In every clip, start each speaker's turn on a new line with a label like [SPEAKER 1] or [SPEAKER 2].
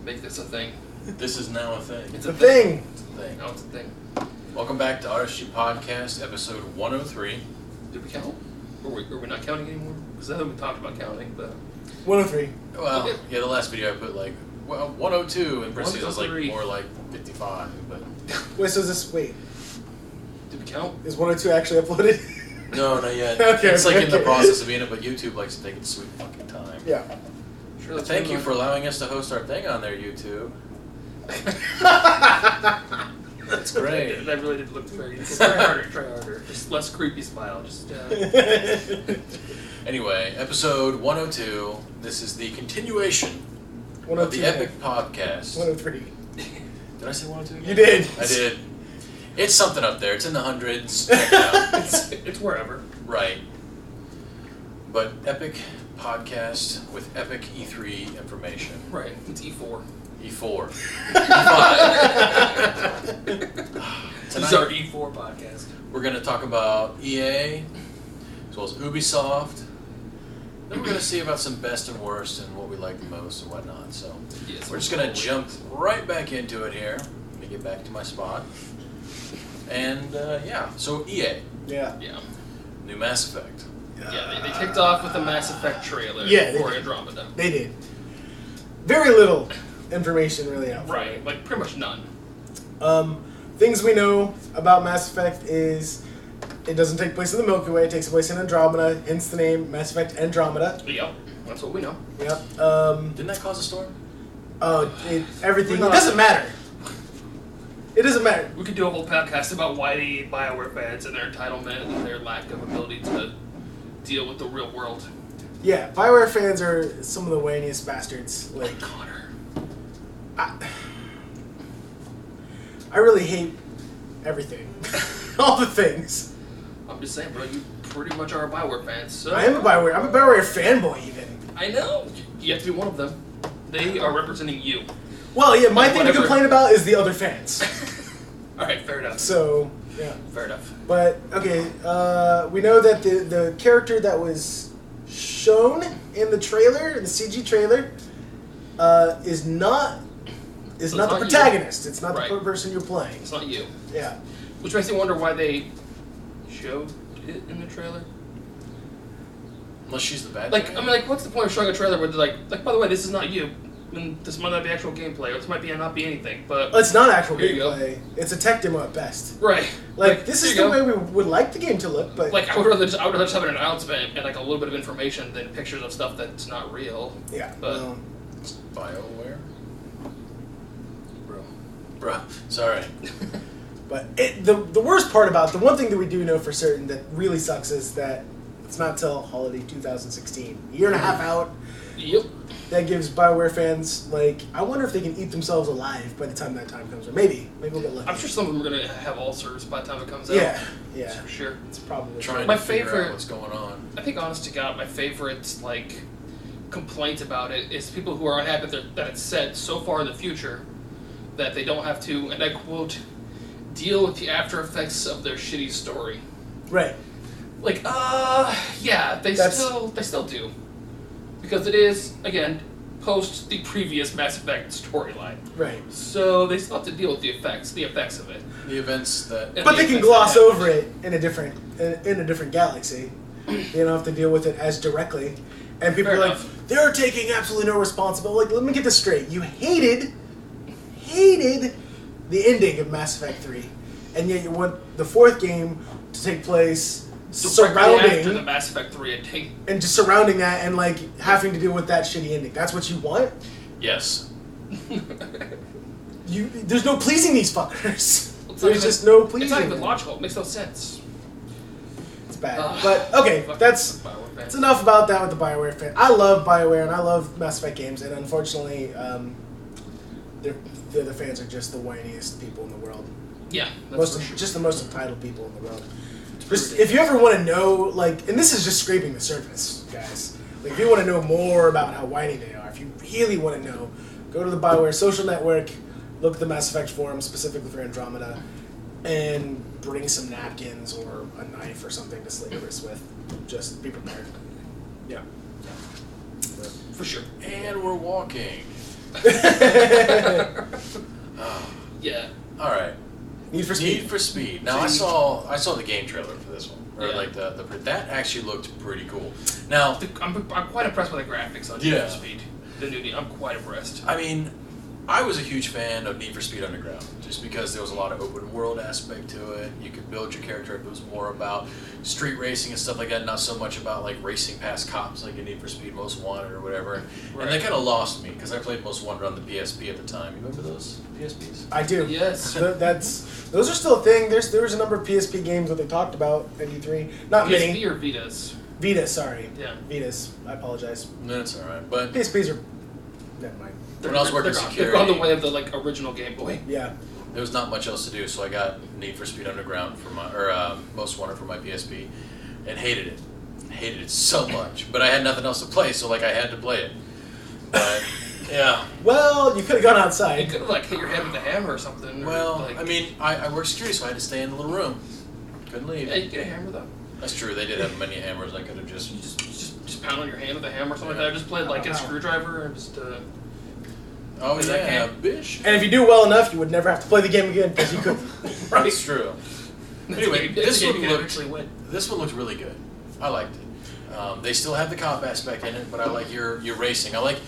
[SPEAKER 1] make this a thing.
[SPEAKER 2] This is now a thing.
[SPEAKER 1] It's a thing.
[SPEAKER 2] It's a thing.
[SPEAKER 1] Now it's a thing.
[SPEAKER 2] Welcome back to RSG Podcast, episode 103.
[SPEAKER 1] Did we count? Or are we not counting anymore? Because I thought we talked about counting, but...
[SPEAKER 3] 103.
[SPEAKER 2] Well,
[SPEAKER 1] Okay.
[SPEAKER 2] yeah, the last video I put 102 in parentheses. I was
[SPEAKER 1] 103.
[SPEAKER 2] more like 55, but...
[SPEAKER 3] Wait, so is this... Wait.
[SPEAKER 1] Did we count?
[SPEAKER 3] Is 102 actually uploaded?
[SPEAKER 2] No, not yet.
[SPEAKER 3] Okay,
[SPEAKER 2] it's in the
[SPEAKER 3] okay.
[SPEAKER 2] process of being it, but YouTube likes to take its sweet fucking time.
[SPEAKER 3] Yeah.
[SPEAKER 1] Sure, let's
[SPEAKER 2] Thank
[SPEAKER 1] move
[SPEAKER 2] you
[SPEAKER 1] on.
[SPEAKER 2] for allowing us to host our thing on there, YouTube. That's great.
[SPEAKER 1] That really did look very... Try harder. Just less creepy smile. Just,
[SPEAKER 2] Anyway, episode 102. This is the continuation of
[SPEAKER 3] 102.
[SPEAKER 2] the Epic Podcast.
[SPEAKER 3] 103.
[SPEAKER 2] Did I say 102 again?
[SPEAKER 3] You did.
[SPEAKER 2] I did. It's something up there. It's in the hundreds. Check it out.
[SPEAKER 1] it's wherever.
[SPEAKER 2] Right. But Epic Podcast with epic E3 information.
[SPEAKER 1] Right. It's E4.
[SPEAKER 2] E4. E5.
[SPEAKER 1] This is our E4 podcast.
[SPEAKER 2] We're going to talk about EA, as well as Ubisoft. Then we're going to see about some best and worst and what we like the most and whatnot. So
[SPEAKER 1] Yes,
[SPEAKER 2] we're just going to jump right back into it here. Let me get back to my spot. And yeah, so EA,
[SPEAKER 3] Yeah.
[SPEAKER 1] Yeah.
[SPEAKER 2] new Mass Effect.
[SPEAKER 1] Yeah, they kicked off with the Mass Effect trailer
[SPEAKER 3] Yeah, they
[SPEAKER 1] for
[SPEAKER 3] did.
[SPEAKER 1] Andromeda.
[SPEAKER 3] They did. Very little information really out.
[SPEAKER 1] Right, like pretty much none.
[SPEAKER 3] Things we know about Mass Effect is it doesn't take place in the Milky Way. It takes place in Andromeda, hence the name Mass Effect Andromeda.
[SPEAKER 1] Yep, that's what we know.
[SPEAKER 3] Yep.
[SPEAKER 2] Didn't that cause a storm?
[SPEAKER 3] Everything. It
[SPEAKER 1] We're not-
[SPEAKER 3] doesn't matter. It doesn't matter.
[SPEAKER 1] We could do a whole podcast about why the BioWare fans and their entitlement and their lack of ability to deal with the real world.
[SPEAKER 3] Yeah, BioWare fans are some of the waniest bastards. Like,
[SPEAKER 1] Connor.
[SPEAKER 3] I really hate everything. All the things.
[SPEAKER 1] I'm just saying, bro, you pretty much are a BioWare fan, so...
[SPEAKER 3] I'm a BioWare fanboy even.
[SPEAKER 1] I know. You have to be one of them. They are representing you.
[SPEAKER 3] Well, yeah, my thing to
[SPEAKER 1] Whatever.
[SPEAKER 3] complain about is the other fans.
[SPEAKER 1] Alright, fair enough.
[SPEAKER 3] So, yeah.
[SPEAKER 1] Fair enough.
[SPEAKER 3] But, okay, we know that the character that was shown in the trailer, in the CG trailer, is not the
[SPEAKER 1] not you.
[SPEAKER 3] protagonist. It's not
[SPEAKER 1] Right.
[SPEAKER 3] the person you're playing.
[SPEAKER 1] It's not you.
[SPEAKER 3] Yeah.
[SPEAKER 1] Which makes me wonder why they showed it in the trailer.
[SPEAKER 2] Unless she's the bad
[SPEAKER 1] Like,
[SPEAKER 2] guy?
[SPEAKER 1] I mean, like, what's the point of showing a trailer where they're like, by the way, this is not you, and this might not be actual gameplay, or this might not be anything, but...
[SPEAKER 3] It's not actual
[SPEAKER 1] Here you go.
[SPEAKER 3] gameplay. It's a tech demo at best.
[SPEAKER 1] Right.
[SPEAKER 3] Like this is
[SPEAKER 1] here
[SPEAKER 3] the
[SPEAKER 1] you
[SPEAKER 3] way
[SPEAKER 1] go.
[SPEAKER 3] we would like the game to look, but
[SPEAKER 1] Like, I would rather just have an announcement and, like, a little bit of information than pictures of stuff that's not real.
[SPEAKER 3] yeah.
[SPEAKER 1] But-
[SPEAKER 3] well,
[SPEAKER 2] BioWare?
[SPEAKER 1] Bro.
[SPEAKER 2] Bro, sorry.
[SPEAKER 3] but the worst part about the one thing that we do know for certain that really sucks is that it's not till holiday 2016, a year and a half out.
[SPEAKER 1] Yep.
[SPEAKER 3] That gives BioWare fans like I wonder if they can eat themselves alive by the time that time comes, or maybe we'll get lucky.
[SPEAKER 1] I'm sure some of them are going to have ulcers by the time it comes out.
[SPEAKER 3] Yeah,
[SPEAKER 1] That's
[SPEAKER 3] yeah,
[SPEAKER 1] for sure.
[SPEAKER 3] it's probably
[SPEAKER 2] Trying
[SPEAKER 1] My
[SPEAKER 2] to figure
[SPEAKER 1] favorite-
[SPEAKER 2] out what's going on.
[SPEAKER 1] I think, honest to God, my favorite, like, complaint about it is people who are unhappy that it's set so far in the future that they don't have to, and I quote, deal with the after effects of their shitty story.
[SPEAKER 3] right.
[SPEAKER 1] Like, yeah, they still do. Because it is, again, post the previous Mass Effect storyline.
[SPEAKER 3] Right.
[SPEAKER 1] So they still have to deal with the effects of it.
[SPEAKER 2] The events that...
[SPEAKER 1] And
[SPEAKER 3] But
[SPEAKER 1] the
[SPEAKER 3] they can
[SPEAKER 1] effects
[SPEAKER 3] gloss
[SPEAKER 1] that happen.
[SPEAKER 3] over it in a different galaxy. They don't have to deal with it as directly. And people
[SPEAKER 1] Fair
[SPEAKER 3] are like,
[SPEAKER 1] enough.
[SPEAKER 3] they're taking absolutely no responsibility. Like, let me get this straight. You hated the ending of Mass Effect 3. And yet you want the fourth game to take place
[SPEAKER 1] Directly after the
[SPEAKER 3] surrounding
[SPEAKER 1] Mass Effect 3
[SPEAKER 3] and just surrounding that and like having to deal with that shitty ending. That's what you want?
[SPEAKER 2] Yes.
[SPEAKER 3] There's no pleasing these fuckers.
[SPEAKER 1] It's not
[SPEAKER 3] There's
[SPEAKER 1] even-
[SPEAKER 3] just no pleasing
[SPEAKER 1] It's not even
[SPEAKER 3] them.
[SPEAKER 1] logical. It makes no sense.
[SPEAKER 3] It's bad.
[SPEAKER 1] Ugh.
[SPEAKER 3] But okay,
[SPEAKER 1] Fucking
[SPEAKER 3] that's
[SPEAKER 1] BioWare fans.
[SPEAKER 3] enough about that with the BioWare fan. I love BioWare and I love Mass Effect games, and unfortunately, the other fans are just the whiniest people in the world.
[SPEAKER 1] Yeah, that's for sure.
[SPEAKER 3] Just the most entitled people in the world.
[SPEAKER 1] Just-
[SPEAKER 3] If you ever want to know, like, and this is just scraping the surface, guys. Like, if you want to know more about how whiny they are, if you really want to know, go to the BioWare social network, look at the Mass Effect forum specifically for Andromeda, and bring some napkins or a knife or something to slit your wrists with. Just be prepared. Yeah.
[SPEAKER 1] For sure.
[SPEAKER 2] And we're walking.
[SPEAKER 1] Yeah.
[SPEAKER 2] All right.
[SPEAKER 3] Need for Speed.
[SPEAKER 2] Need for Speed. Now I saw the game trailer for this one, or
[SPEAKER 1] Yeah.
[SPEAKER 2] like that actually looked pretty cool. Now
[SPEAKER 1] I'm quite impressed with the graphics on Need
[SPEAKER 2] Yeah.
[SPEAKER 1] for Speed. The new I'm quite impressed.
[SPEAKER 2] I mean, I was a huge fan of Need for Speed Underground, just because there was a lot of open world aspect to it. You could build your character. It was more about street racing and stuff like that, not so much about like racing past cops like in Need for Speed Most Wanted or whatever.
[SPEAKER 1] Right.
[SPEAKER 2] And they kind of lost me because I played Most Wanted on the PSP at the time. You remember those PSPs?
[SPEAKER 3] I do.
[SPEAKER 1] Yes.
[SPEAKER 3] Those are still a thing. There was a number of PSP games that they talked about at E3. Not
[SPEAKER 1] PSP
[SPEAKER 3] many.
[SPEAKER 1] or Vitas?
[SPEAKER 3] Vita, sorry.
[SPEAKER 1] Yeah.
[SPEAKER 3] Vitas. I apologize.
[SPEAKER 2] No, it's all right. But
[SPEAKER 3] PSPs are. Never mind.
[SPEAKER 2] When I was working
[SPEAKER 1] they're
[SPEAKER 2] security-
[SPEAKER 1] gone the way of the like original Game Boy.
[SPEAKER 3] Yeah.
[SPEAKER 2] there was not much else to do, so I got Need for Speed Underground for my Most Wanted for my PSP, and hated it so much. But I had nothing else to play, so like I had to play it. But yeah.
[SPEAKER 3] Well, you could have gone
[SPEAKER 1] You
[SPEAKER 3] outside.
[SPEAKER 1] could have like hit your head with a hammer or something.
[SPEAKER 2] Well,
[SPEAKER 1] or, like,
[SPEAKER 2] I mean, I worked security, so I had to stay in the little room. Couldn't leave.
[SPEAKER 1] yeah, you get a hammer though.
[SPEAKER 2] That's true. They did have many hammers. I could have just.
[SPEAKER 1] You just pound on your hand with a hammer or something like that. I just played like a screwdriver and just.
[SPEAKER 2] Oh
[SPEAKER 1] Is that
[SPEAKER 2] yeah,
[SPEAKER 1] game?
[SPEAKER 2] bish.
[SPEAKER 3] And if you do well enough, you would never have to play the game again because you could.
[SPEAKER 2] That's true. Anyway, this one looked.
[SPEAKER 1] actually win.
[SPEAKER 2] This one looked really good. I liked it. They still have the cop aspect in it, but I like your racing. I like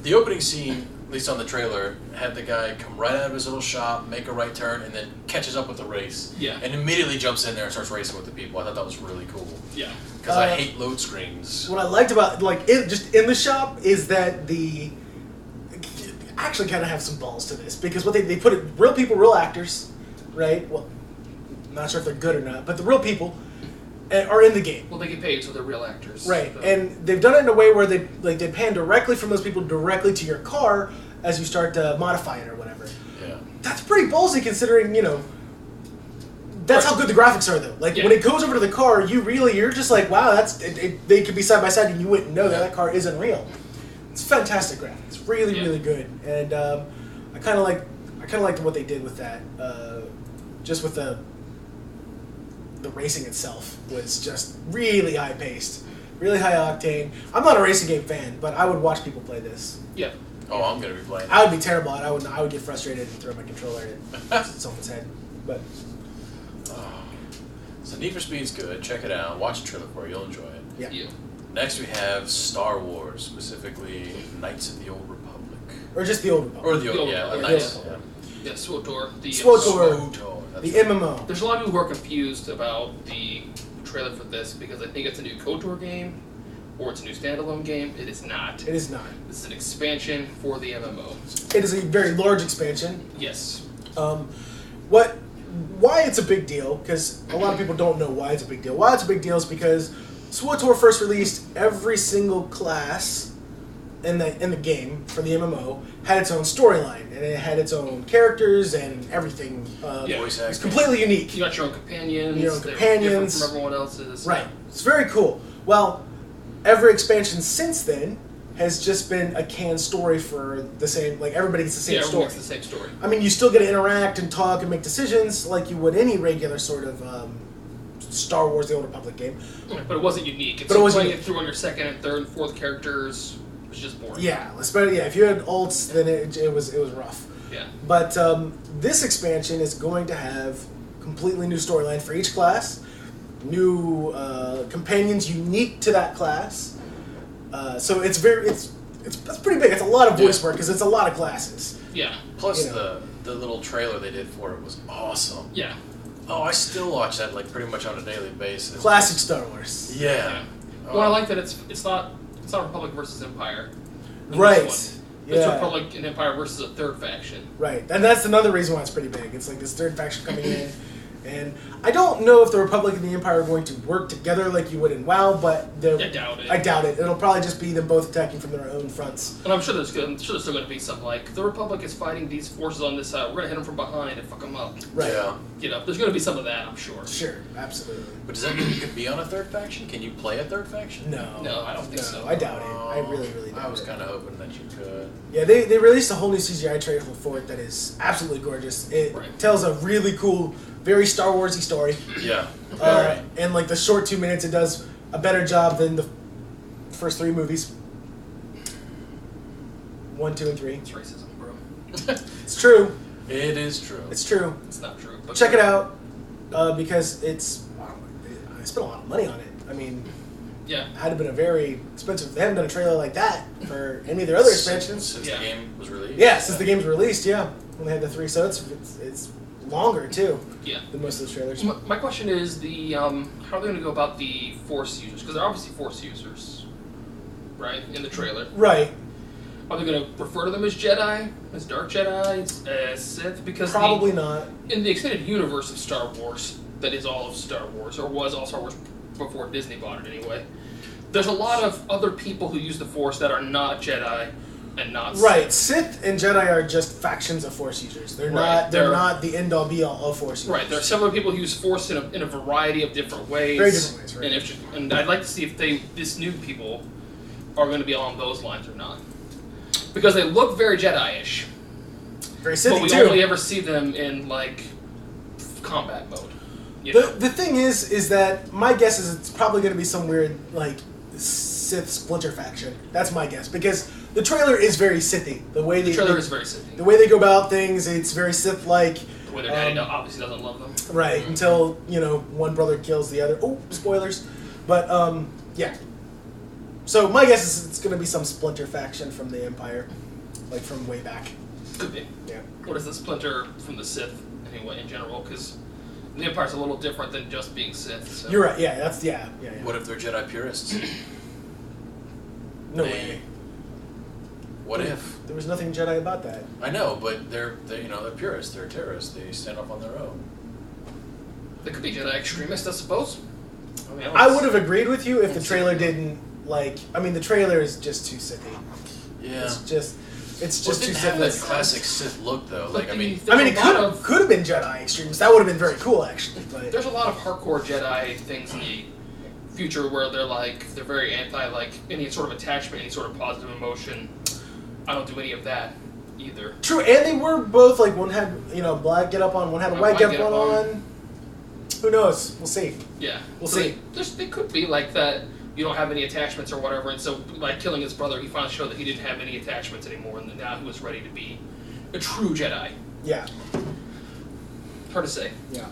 [SPEAKER 2] the opening scene, at least on the trailer, had the guy come right out of his little shop, make a right turn, and then catches up with the race.
[SPEAKER 1] Yeah.
[SPEAKER 2] And immediately jumps in there and starts racing with the people. I thought that was really cool.
[SPEAKER 1] Yeah.
[SPEAKER 2] Because I hate load screens.
[SPEAKER 3] What I liked about just in the shop is that I actually kind of have some balls to this because what they put it real people, real actors, right? Well, I'm not sure if they're good or not, but the real people are in the game.
[SPEAKER 1] Well, they get paid, so they're real actors.
[SPEAKER 3] Right,
[SPEAKER 1] So.
[SPEAKER 3] and they've done it in a way where they pan directly from those people directly to your car as you start to modify it or whatever.
[SPEAKER 2] Yeah.
[SPEAKER 3] That's pretty ballsy considering, that's how good the graphics are though. Like
[SPEAKER 1] Yeah.
[SPEAKER 3] when it goes over to the car, you're just like, wow, they could be side by side and you wouldn't know that car isn't real. It's fantastic graphics, really really good, and I kind of liked what they did with that. Just with the racing itself was just really high paced, really high octane. I'm not a racing game fan, but I would watch people play this.
[SPEAKER 1] Yeah.
[SPEAKER 2] Oh, I'm gonna be playing.
[SPEAKER 3] I would be terrible at it. I would get frustrated and throw my controller at someone's head. But
[SPEAKER 2] So Need for Speed's good. Check it out. Watch the trailer for it. You'll enjoy it.
[SPEAKER 3] yeah.
[SPEAKER 1] Yeah.
[SPEAKER 2] Next we have Star Wars, specifically Knights of the Old Republic.
[SPEAKER 3] Or just the old Republic.
[SPEAKER 2] Or the
[SPEAKER 1] The
[SPEAKER 2] old,
[SPEAKER 1] Old
[SPEAKER 2] yeah,
[SPEAKER 1] Republic.
[SPEAKER 2] Knights.
[SPEAKER 3] Yeah.
[SPEAKER 1] Yeah, SWTOR. The
[SPEAKER 3] SWTOR.
[SPEAKER 2] SWTOR, that's
[SPEAKER 3] The
[SPEAKER 2] right.
[SPEAKER 3] MMO.
[SPEAKER 1] There's a lot of people who are confused about the trailer for this because I think it's a new KOTOR game or it's a new standalone game. It is not.
[SPEAKER 3] It is not.
[SPEAKER 1] This is an expansion for the MMO.
[SPEAKER 3] It is a very large expansion.
[SPEAKER 1] Yes.
[SPEAKER 3] Why it's a big deal, because a lot of people don't know why it's a big deal. Why it's a big deal is because SWTOR first released every single class in the game for the MMO had its own storyline, and it had its own characters and everything.
[SPEAKER 1] Yeah.
[SPEAKER 2] Voice
[SPEAKER 3] It's
[SPEAKER 2] acting.
[SPEAKER 3] completely unique.
[SPEAKER 1] You got your own companions.
[SPEAKER 3] Your own
[SPEAKER 1] They're
[SPEAKER 3] companions.
[SPEAKER 1] different from everyone else's.
[SPEAKER 3] Right. It's very cool. Well, every expansion since then has just been a canned story for the same, like everybody gets the same
[SPEAKER 1] Yeah,
[SPEAKER 3] story.
[SPEAKER 1] everyone gets the same story.
[SPEAKER 3] I mean, you still get to interact and talk and make decisions like you would any regular sort of Star Wars: The Old Republic game.
[SPEAKER 1] But it wasn't unique. It's
[SPEAKER 3] But it wasn't
[SPEAKER 1] playing
[SPEAKER 3] unique.
[SPEAKER 1] it through on your second and third and fourth characters was just boring.
[SPEAKER 3] Yeah, especially if you had ults, then it was rough.
[SPEAKER 1] Yeah.
[SPEAKER 3] But this expansion is going to have completely new storyline for each class, new companions unique to that class. So it's pretty big. It's a lot of voice work because it's a lot of classes.
[SPEAKER 1] Yeah.
[SPEAKER 2] Plus
[SPEAKER 3] You know.
[SPEAKER 2] the little trailer they did for it was awesome.
[SPEAKER 1] Yeah.
[SPEAKER 2] Oh, I still watch that like pretty much on a daily basis.
[SPEAKER 3] Classic Star Wars.
[SPEAKER 2] Yeah.
[SPEAKER 1] Well, I like that it's not Republic versus Empire. in this
[SPEAKER 3] Right.
[SPEAKER 1] one. It's
[SPEAKER 3] Yeah.
[SPEAKER 1] Republic and Empire versus a third faction.
[SPEAKER 3] Right, and that's another reason why it's pretty big. It's like this third faction coming in, and I don't know if the Republic and the Empire are going to work together like you would in WoW, but
[SPEAKER 1] I doubt it.
[SPEAKER 3] I doubt it. It'll probably just be them both attacking from their own fronts.
[SPEAKER 1] And I'm sure there's still going to be something like the Republic is fighting these forces on this side. We're going to hit them from behind and fuck them up.
[SPEAKER 3] Right.
[SPEAKER 2] Yeah.
[SPEAKER 1] There's going to be some of that, I'm sure.
[SPEAKER 3] Sure, absolutely.
[SPEAKER 2] But does that mean you could be on a third faction? Can you play a third faction?
[SPEAKER 3] No.
[SPEAKER 1] No, I don't think so.
[SPEAKER 3] I doubt it. I really, really doubt it.
[SPEAKER 2] I was kind of hoping that you could.
[SPEAKER 3] Yeah, they released a whole new CGI trailer for it that is absolutely gorgeous. It
[SPEAKER 1] Right.
[SPEAKER 3] tells a really cool, very Star Warsy story.
[SPEAKER 2] Yeah.
[SPEAKER 3] And like the short 2 minutes, it does a better job than the first 3 movies. 1, 2, and 3.
[SPEAKER 1] It's racism, bro.
[SPEAKER 3] It's true.
[SPEAKER 2] It is true.
[SPEAKER 3] It's true.
[SPEAKER 1] It's not true. But
[SPEAKER 3] Check it out because it's. I spent a lot of money on it. I mean,
[SPEAKER 1] yeah,
[SPEAKER 3] it had been a very expensive. They haven't done a trailer like that for any of their other expansions
[SPEAKER 2] Since the game was released.
[SPEAKER 3] Yeah, since the game's released, yeah, when they had the 3, so it's longer too.
[SPEAKER 1] Yeah.
[SPEAKER 3] Than most of the trailers.
[SPEAKER 1] My question is the how are they going to go about the Force users? Because they're obviously Force users, right? In the trailer.
[SPEAKER 3] Right.
[SPEAKER 1] Are they going to refer to them as Jedi, as Dark Jedi, as Sith? Because
[SPEAKER 3] Probably not.
[SPEAKER 1] In the extended universe of Star Wars, that is all of Star Wars, or was all Star Wars before Disney bought it anyway. There's a lot of other people who use the Force that are not Jedi and not Sith.
[SPEAKER 3] Right. Sith and Jedi are just factions of Force users. They're not. They're not the end all be all of Force users.
[SPEAKER 1] Right. There are several people who use Force in a variety of different ways.
[SPEAKER 3] Very different ways. Right.
[SPEAKER 1] And I'd like to see if this new people are going to be along those lines or not, because they look very Jedi-ish.
[SPEAKER 3] Very Sith too.
[SPEAKER 1] But we only ever see them in like combat mode.
[SPEAKER 3] The thing is that my guess is it's probably going to be some weird like Sith splinter faction. That's my guess because the trailer is very Sithy. The trailer
[SPEAKER 1] is very Sithy.
[SPEAKER 3] The way they go about things, it's very Sith-like.
[SPEAKER 1] The way their daddy obviously doesn't love them.
[SPEAKER 3] Right, until one brother kills the other. Oh, spoilers! But yeah. So my guess is it's going to be some splinter faction from the Empire, like from way back.
[SPEAKER 1] Could be.
[SPEAKER 3] Yeah.
[SPEAKER 1] What is the splinter from the Sith anyway in general? Because the Empire's a little different than just being Sith. So.
[SPEAKER 3] You're right. Yeah, yeah.
[SPEAKER 2] What if they're Jedi purists?
[SPEAKER 3] No way.
[SPEAKER 2] What if?
[SPEAKER 3] There was nothing Jedi about that.
[SPEAKER 2] I know, but they're purists. They're terrorists. They stand up on their own.
[SPEAKER 1] They could be Jedi extremists, I suppose.
[SPEAKER 3] I would have agreed with you if the trailer didn't the trailer is just too Sithy.
[SPEAKER 2] Yeah.
[SPEAKER 3] It's just too
[SPEAKER 2] have that
[SPEAKER 3] Sithy.
[SPEAKER 2] classic Sith look though. Like
[SPEAKER 3] it could have been Jedi extremists. That would have been very cool actually. But
[SPEAKER 1] there's a lot of hardcore Jedi things in the future where they're very anti any sort of attachment, any sort of positive emotion. I don't do any of that either.
[SPEAKER 3] True, and they were both one had black get up on, one had a white get up on. Who knows? We'll see.
[SPEAKER 1] Yeah,
[SPEAKER 3] we'll see.
[SPEAKER 1] They could be like that. You don't have any attachments or whatever, and so killing his brother, he finally showed that he didn't have any attachments anymore, and now he was ready to be a true Jedi.
[SPEAKER 3] Yeah.
[SPEAKER 1] Hard to say.
[SPEAKER 3] Yeah.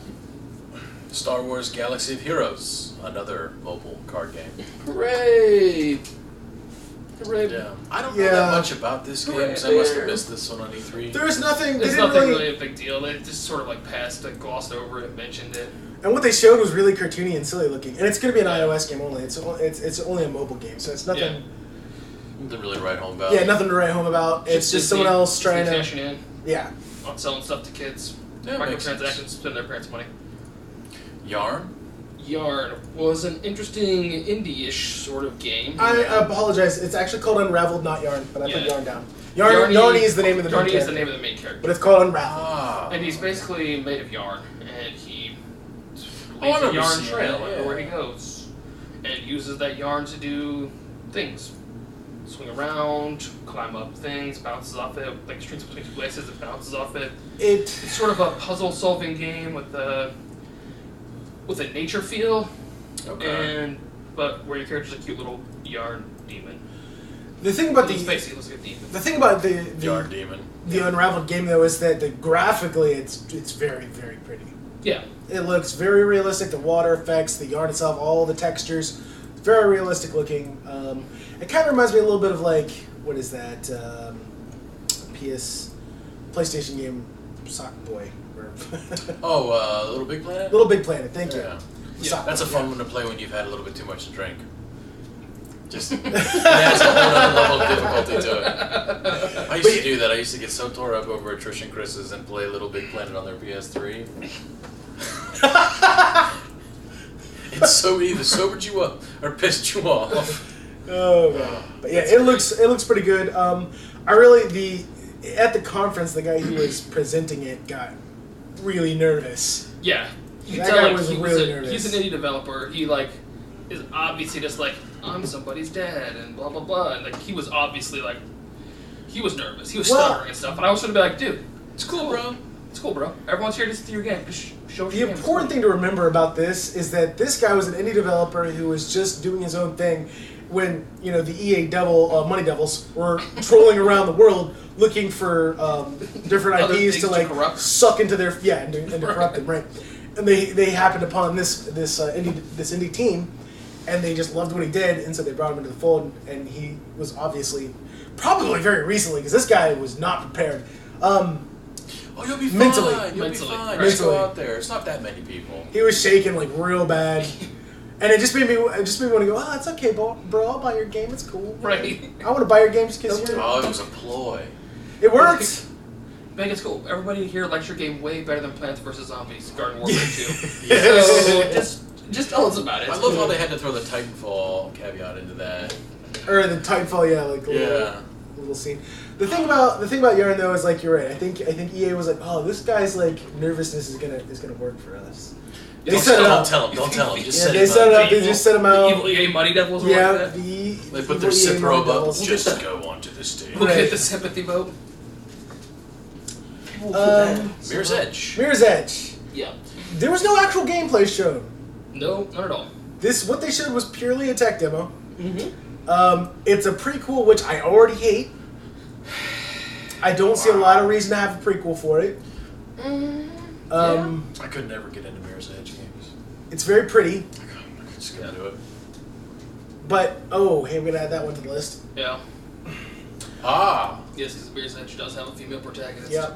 [SPEAKER 2] Star Wars Galaxy of Heroes, another mobile card game.
[SPEAKER 1] Hooray! Hooray!
[SPEAKER 2] Yeah. I don't know that much about this game, because I must have missed this one on E3.
[SPEAKER 3] There's nothing.
[SPEAKER 1] It's nothing really a big deal. They just sort of passed, glossed over it, and mentioned it.
[SPEAKER 3] And what they showed was really cartoony and silly looking, and it's going to be an iOS game only. It's only a mobile game, so it's nothing.
[SPEAKER 2] Nothing really to write home about.
[SPEAKER 3] Yeah, nothing to write home about. It's just someone else trying to
[SPEAKER 1] cashing in.
[SPEAKER 3] Yeah.
[SPEAKER 1] On selling stuff to kids.
[SPEAKER 2] Yeah,
[SPEAKER 1] microtransactions, spend their parents' money.
[SPEAKER 2] Yarn
[SPEAKER 1] was an interesting indie-ish sort of game.
[SPEAKER 3] I apologize. It's actually called Unraveled, not Yarn, but I put Yarn down. Yarny is the name of the main character.
[SPEAKER 1] Yarny is the name of the main character.
[SPEAKER 3] But it's called Unraveled.
[SPEAKER 1] And he's basically made of yarn, and he leaves a yarn trail everywhere he goes, and uses that yarn to do things. Swing around, climb up things, bounces off it, strings between two places, it bounces off it. It's sort of a puzzle-solving game with a nature feel, but where your character's a cute little yarn demon.
[SPEAKER 3] The thing about
[SPEAKER 1] basically looks like a demon.
[SPEAKER 3] The thing about the
[SPEAKER 2] yarn demon,
[SPEAKER 3] the Unraveled game though, is that graphically it's very, very pretty.
[SPEAKER 1] Yeah,
[SPEAKER 3] it looks very realistic. The water effects, the yarn itself, all the textures, it's very realistic looking. It kind of reminds me a little bit of what is that PlayStation game, Sock Boy.
[SPEAKER 2] Little Big Planet.
[SPEAKER 3] Little Big Planet. Thank you.
[SPEAKER 2] Yeah, that's a fun one to play when you've had a little bit too much to drink. Just it adds a whole other level of difficulty to it. I used to do that. I used to get so tore up over Trish and Chris's and play Little Big Planet on their PS3. It's so either sobered you up or pissed you off.
[SPEAKER 3] Oh man. But yeah, it looks pretty good. At the conference, the guy who was presenting it got really nervous.
[SPEAKER 1] Yeah,
[SPEAKER 3] you can tell was really nervous.
[SPEAKER 1] He's an indie developer. He is obviously just I'm somebody's dad and blah blah blah, and he was obviously he was nervous. He was stuttering and stuff. And I was sort of be like, dude, it's cool, bro. It's cool, bro. Everyone's here to see your game. Just show us your game.
[SPEAKER 3] The important thing to remember about this is that this guy was an indie developer who was just doing his own thing, when the EA Money Devils were trolling around the world looking for different
[SPEAKER 1] Other
[SPEAKER 3] IPs to
[SPEAKER 1] things to corrupt.
[SPEAKER 3] suck into their and to corrupt them, right? And they happened upon this indie team, and they just loved what he did, and so they brought him into the fold. And he was obviously, probably very recently, because this guy was not prepared.
[SPEAKER 2] Oh, you'll be fine.
[SPEAKER 3] Mentally.
[SPEAKER 2] You'll be fine.
[SPEAKER 3] Mentally.
[SPEAKER 2] Just go out there. It's not that many people.
[SPEAKER 3] He was shaking like real bad. And it just made me want to go, oh, it's okay, bro. I'll buy your game. It's cool.
[SPEAKER 1] Right.
[SPEAKER 3] I want to buy your game just because you're...
[SPEAKER 2] Oh, it was a ploy.
[SPEAKER 3] It worked.
[SPEAKER 1] Make it cool. Everybody here likes your game way better than Plants vs. Zombies, Garden Warfare 2.
[SPEAKER 2] Yeah.
[SPEAKER 1] So just tell us about it.
[SPEAKER 2] I love how they had to throw the Titanfall caveat into that.
[SPEAKER 3] Or the Titanfall, yeah, like a little scene. The thing about Yarn though is like you're right. I think EA was like, oh, this guy's like nervousness is gonna work for us.
[SPEAKER 2] Don't tell him. Just set
[SPEAKER 3] they
[SPEAKER 2] him
[SPEAKER 3] set it
[SPEAKER 2] up.
[SPEAKER 3] up. They just set him out.
[SPEAKER 1] The evil EA Money Devils were
[SPEAKER 3] Yeah,
[SPEAKER 1] like that.
[SPEAKER 2] They put their sip robe up. Just go onto the stage.
[SPEAKER 1] We'll get the sympathy vote.
[SPEAKER 2] Mirror's Edge.
[SPEAKER 3] Mirror's Edge.
[SPEAKER 1] Yeah.
[SPEAKER 3] There was no actual gameplay shown.
[SPEAKER 1] No, not at all.
[SPEAKER 3] What they showed was purely a tech demo.
[SPEAKER 1] Mm-hmm.
[SPEAKER 3] It's a prequel, which I already hate. I don't see a lot of reason to have a prequel for it.
[SPEAKER 2] I could never get into Mirror's Edge games.
[SPEAKER 3] It's very pretty.
[SPEAKER 2] I could just go do it.
[SPEAKER 3] But, hey, we're going to add that one to the list.
[SPEAKER 1] Yeah.
[SPEAKER 2] Ah.
[SPEAKER 1] Yes, because Mirror's Edge does have a female protagonist.
[SPEAKER 3] Yeah.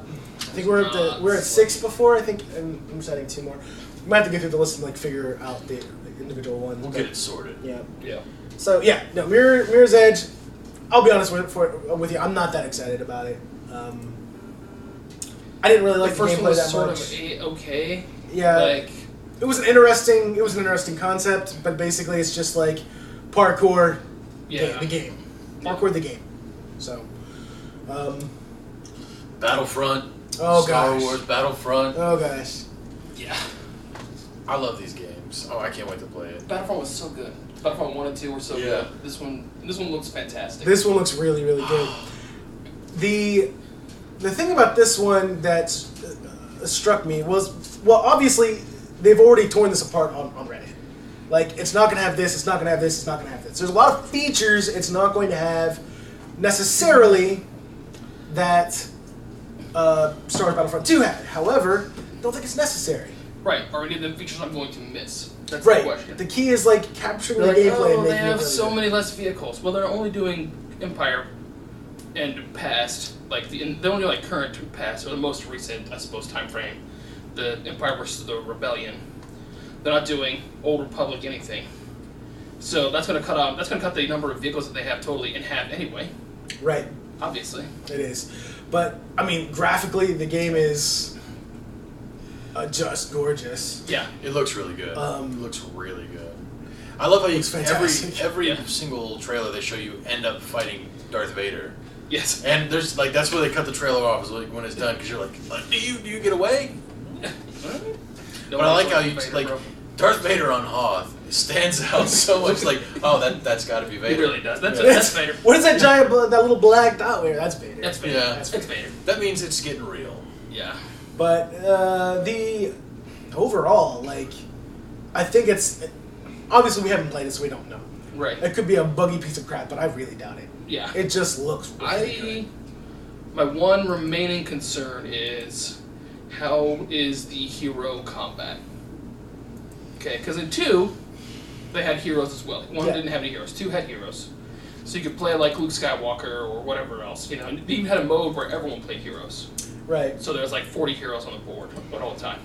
[SPEAKER 3] I think we're at 6 before, I think, and I'm just adding 2 more. We might have to go through the list and figure out the individual ones.
[SPEAKER 2] We'll get it sorted.
[SPEAKER 3] Yeah.
[SPEAKER 1] Yeah.
[SPEAKER 3] So, yeah, no, Mirror's Edge, I'll be honest with you, I'm not that excited about it. I didn't really like the
[SPEAKER 1] first
[SPEAKER 3] gameplay
[SPEAKER 1] one was
[SPEAKER 3] that
[SPEAKER 1] sort
[SPEAKER 3] much.
[SPEAKER 1] of okay.
[SPEAKER 3] Yeah.
[SPEAKER 1] Like,
[SPEAKER 3] It was an interesting concept, but basically it's just like parkour the game. Parkour the game. So,
[SPEAKER 2] Battlefront.
[SPEAKER 3] Oh,
[SPEAKER 2] Star
[SPEAKER 3] gosh.
[SPEAKER 2] Wars Battlefront.
[SPEAKER 3] oh gosh.
[SPEAKER 1] yeah.
[SPEAKER 2] I love these games. Oh, I can't wait to play it.
[SPEAKER 1] Battlefront was so good. Battlefront 1 and 2 were so
[SPEAKER 2] Yeah.
[SPEAKER 1] good. This one looks fantastic.
[SPEAKER 3] This one looks really, really good. The thing about this one that struck me was, well, obviously, they've already torn this apart on Reddit. Like, it's not going to have this, it's not going to have this, it's not going to have this. There's a lot of features it's not going to have necessarily that Star Wars Battlefront 2 had. However, I don't think it's necessary.
[SPEAKER 1] Right. Are any of them features I'm going to miss? That's
[SPEAKER 3] Right.
[SPEAKER 1] the question.
[SPEAKER 3] The key is, like, capturing
[SPEAKER 1] They're
[SPEAKER 3] the
[SPEAKER 1] like,
[SPEAKER 3] gameplay and
[SPEAKER 1] they
[SPEAKER 3] making it
[SPEAKER 1] have
[SPEAKER 3] really
[SPEAKER 1] so
[SPEAKER 3] good.
[SPEAKER 1] many less vehicles. Well, they're only doing Empire and past, like they're only like current to past, or the most recent, I suppose, time frame. The Empire versus the Rebellion. They're not doing Old Republic anything. So that's going to cut the number of vehicles that they have totally in half anyway.
[SPEAKER 3] Right.
[SPEAKER 1] Obviously.
[SPEAKER 3] It is. But, I mean, graphically, the game is just gorgeous.
[SPEAKER 1] Yeah.
[SPEAKER 2] It looks really good.
[SPEAKER 3] Um,
[SPEAKER 2] It looks really good. I love how
[SPEAKER 3] looks fantastic.
[SPEAKER 2] every
[SPEAKER 1] Yeah.
[SPEAKER 2] single trailer they show you end up fighting Darth Vader.
[SPEAKER 1] Yes.
[SPEAKER 2] And there's like that's where they cut the trailer off is like when it's done because you're like do you get away?
[SPEAKER 1] No,
[SPEAKER 2] But I like how you
[SPEAKER 1] Vader,
[SPEAKER 2] like
[SPEAKER 1] bro.
[SPEAKER 2] Darth Vader on Hoth stands out so much. Like that's got to be
[SPEAKER 1] He
[SPEAKER 2] Vader.
[SPEAKER 1] really does. That's
[SPEAKER 2] Yeah.
[SPEAKER 1] that's Vader.
[SPEAKER 3] What is that giant, that little black dot there? That's Vader.
[SPEAKER 1] That's Vader.
[SPEAKER 2] Yeah.
[SPEAKER 1] That's Vader.
[SPEAKER 2] That means it's getting real.
[SPEAKER 1] Yeah.
[SPEAKER 3] But the overall, like, I think it's obviously we haven't played it, so we don't know.
[SPEAKER 1] Right.
[SPEAKER 3] It could be a buggy piece of crap, but I really doubt it.
[SPEAKER 1] Yeah.
[SPEAKER 3] It just looks really good.
[SPEAKER 1] My one remaining concern is how is the hero combat? Okay, because in 2, they had heroes as well. 1
[SPEAKER 3] Yeah.
[SPEAKER 1] didn't have any heroes. 2 had heroes. So you could play like Luke Skywalker or whatever else. And they even had a mode where everyone played heroes.
[SPEAKER 3] Right.
[SPEAKER 1] So there's like 40 heroes on the board all the time.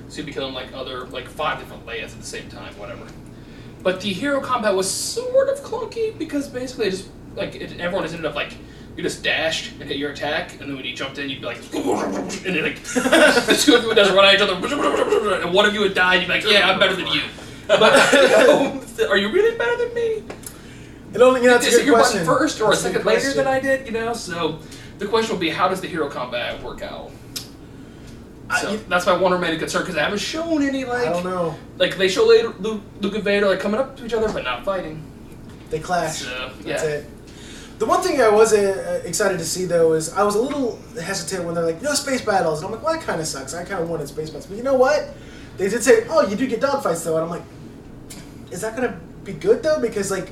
[SPEAKER 1] So you become like 5 different Leias at the same time, whatever. But the hero combat was sort of clunky because basically everyone just ended up like you just dashed and hit your attack, and then when you jumped in, you'd be like, and then like the two of you would just run at each other, and one of you would die, and you'd be like, yeah, I'm better than you. But are you really better than me?
[SPEAKER 3] It only, that's
[SPEAKER 1] Did
[SPEAKER 3] a
[SPEAKER 1] you hit
[SPEAKER 3] good
[SPEAKER 1] your
[SPEAKER 3] question.
[SPEAKER 1] button first or a
[SPEAKER 3] That's
[SPEAKER 1] second
[SPEAKER 3] good
[SPEAKER 1] later
[SPEAKER 3] question.
[SPEAKER 1] than I did? So the question will be, how does the hero combat work out? So that's my one remaining concern because they haven't shown any
[SPEAKER 3] I don't know.
[SPEAKER 1] like they show later Luke and Vader like coming up to each other but not fighting.
[SPEAKER 3] They clash.
[SPEAKER 1] So,
[SPEAKER 3] That's
[SPEAKER 1] yeah.
[SPEAKER 3] it. The one thing I was excited to see though is I was a little hesitant when they're like, no space battles, and I'm like, well, that kind of sucks. I kind of wanted space battles, but you know what? They did say, oh, you do get dogfights though, and I'm like, is that gonna be good though? Because like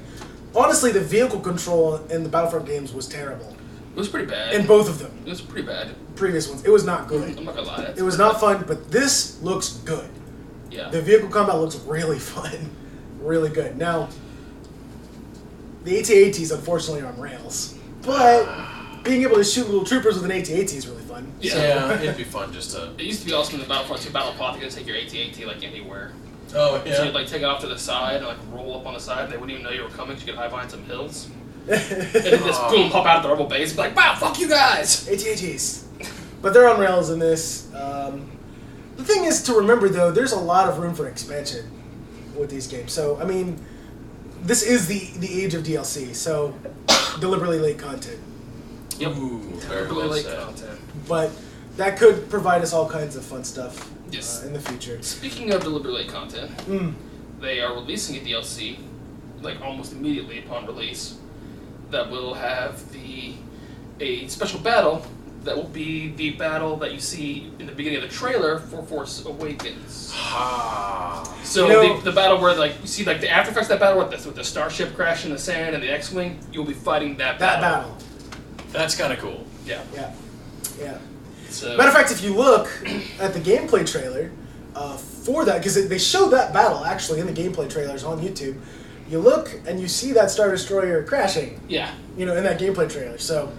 [SPEAKER 3] honestly, the vehicle control in the Battlefront games was terrible.
[SPEAKER 1] It was pretty bad.
[SPEAKER 3] In both of them.
[SPEAKER 1] It was pretty bad.
[SPEAKER 3] Previous ones. It was not good.
[SPEAKER 1] I'm not gonna lie.
[SPEAKER 3] It was not fun, but this looks good.
[SPEAKER 1] Yeah.
[SPEAKER 3] The vehicle combat looks really fun. Really good. Now, the AT-ATs unfortunately are on rails. But being able to shoot little troopers with an AT-AT is really fun.
[SPEAKER 2] Yeah, it'd be fun just to...
[SPEAKER 1] It used to be awesome in the Battlefront 2 Battle Pod to get to take your AT-AT like anywhere.
[SPEAKER 2] Oh, yeah.
[SPEAKER 1] So you'd like take it off to the side and like roll up on the side. They wouldn't even know you were coming because you could hide behind some hills. And then just boom, pop out of the rebel base and be like, wow, fuck you guys!
[SPEAKER 3] AT-ATs. But they're on rails in this. The thing is to remember, though, there's a lot of room for expansion with these games. So, I mean, this is the age of DLC, so deliberately late content.
[SPEAKER 1] Yep.
[SPEAKER 2] Ooh, very
[SPEAKER 1] Really
[SPEAKER 2] well
[SPEAKER 1] late
[SPEAKER 2] said.
[SPEAKER 1] content.
[SPEAKER 3] But that could provide us all kinds of fun stuff
[SPEAKER 1] Yes.
[SPEAKER 3] in the future.
[SPEAKER 1] Speaking of deliberately late content, they are releasing a DLC, like almost immediately upon release, that will have a special battle that will be the battle that you see in the beginning of the trailer for Force Awakens. So
[SPEAKER 3] You know-
[SPEAKER 1] the battle where like you see like the after effects of that battle with the starship crashing in the sand and the X-wing, you'll be fighting that battle.
[SPEAKER 2] That's kind of cool.
[SPEAKER 1] Yeah.
[SPEAKER 3] Yeah.
[SPEAKER 1] So
[SPEAKER 3] Matter of fact, if you look at the gameplay trailer for that, because they showed that battle actually in the gameplay trailers on YouTube, you look and you see that Star Destroyer crashing.
[SPEAKER 1] yeah.
[SPEAKER 3] In that gameplay trailer. So,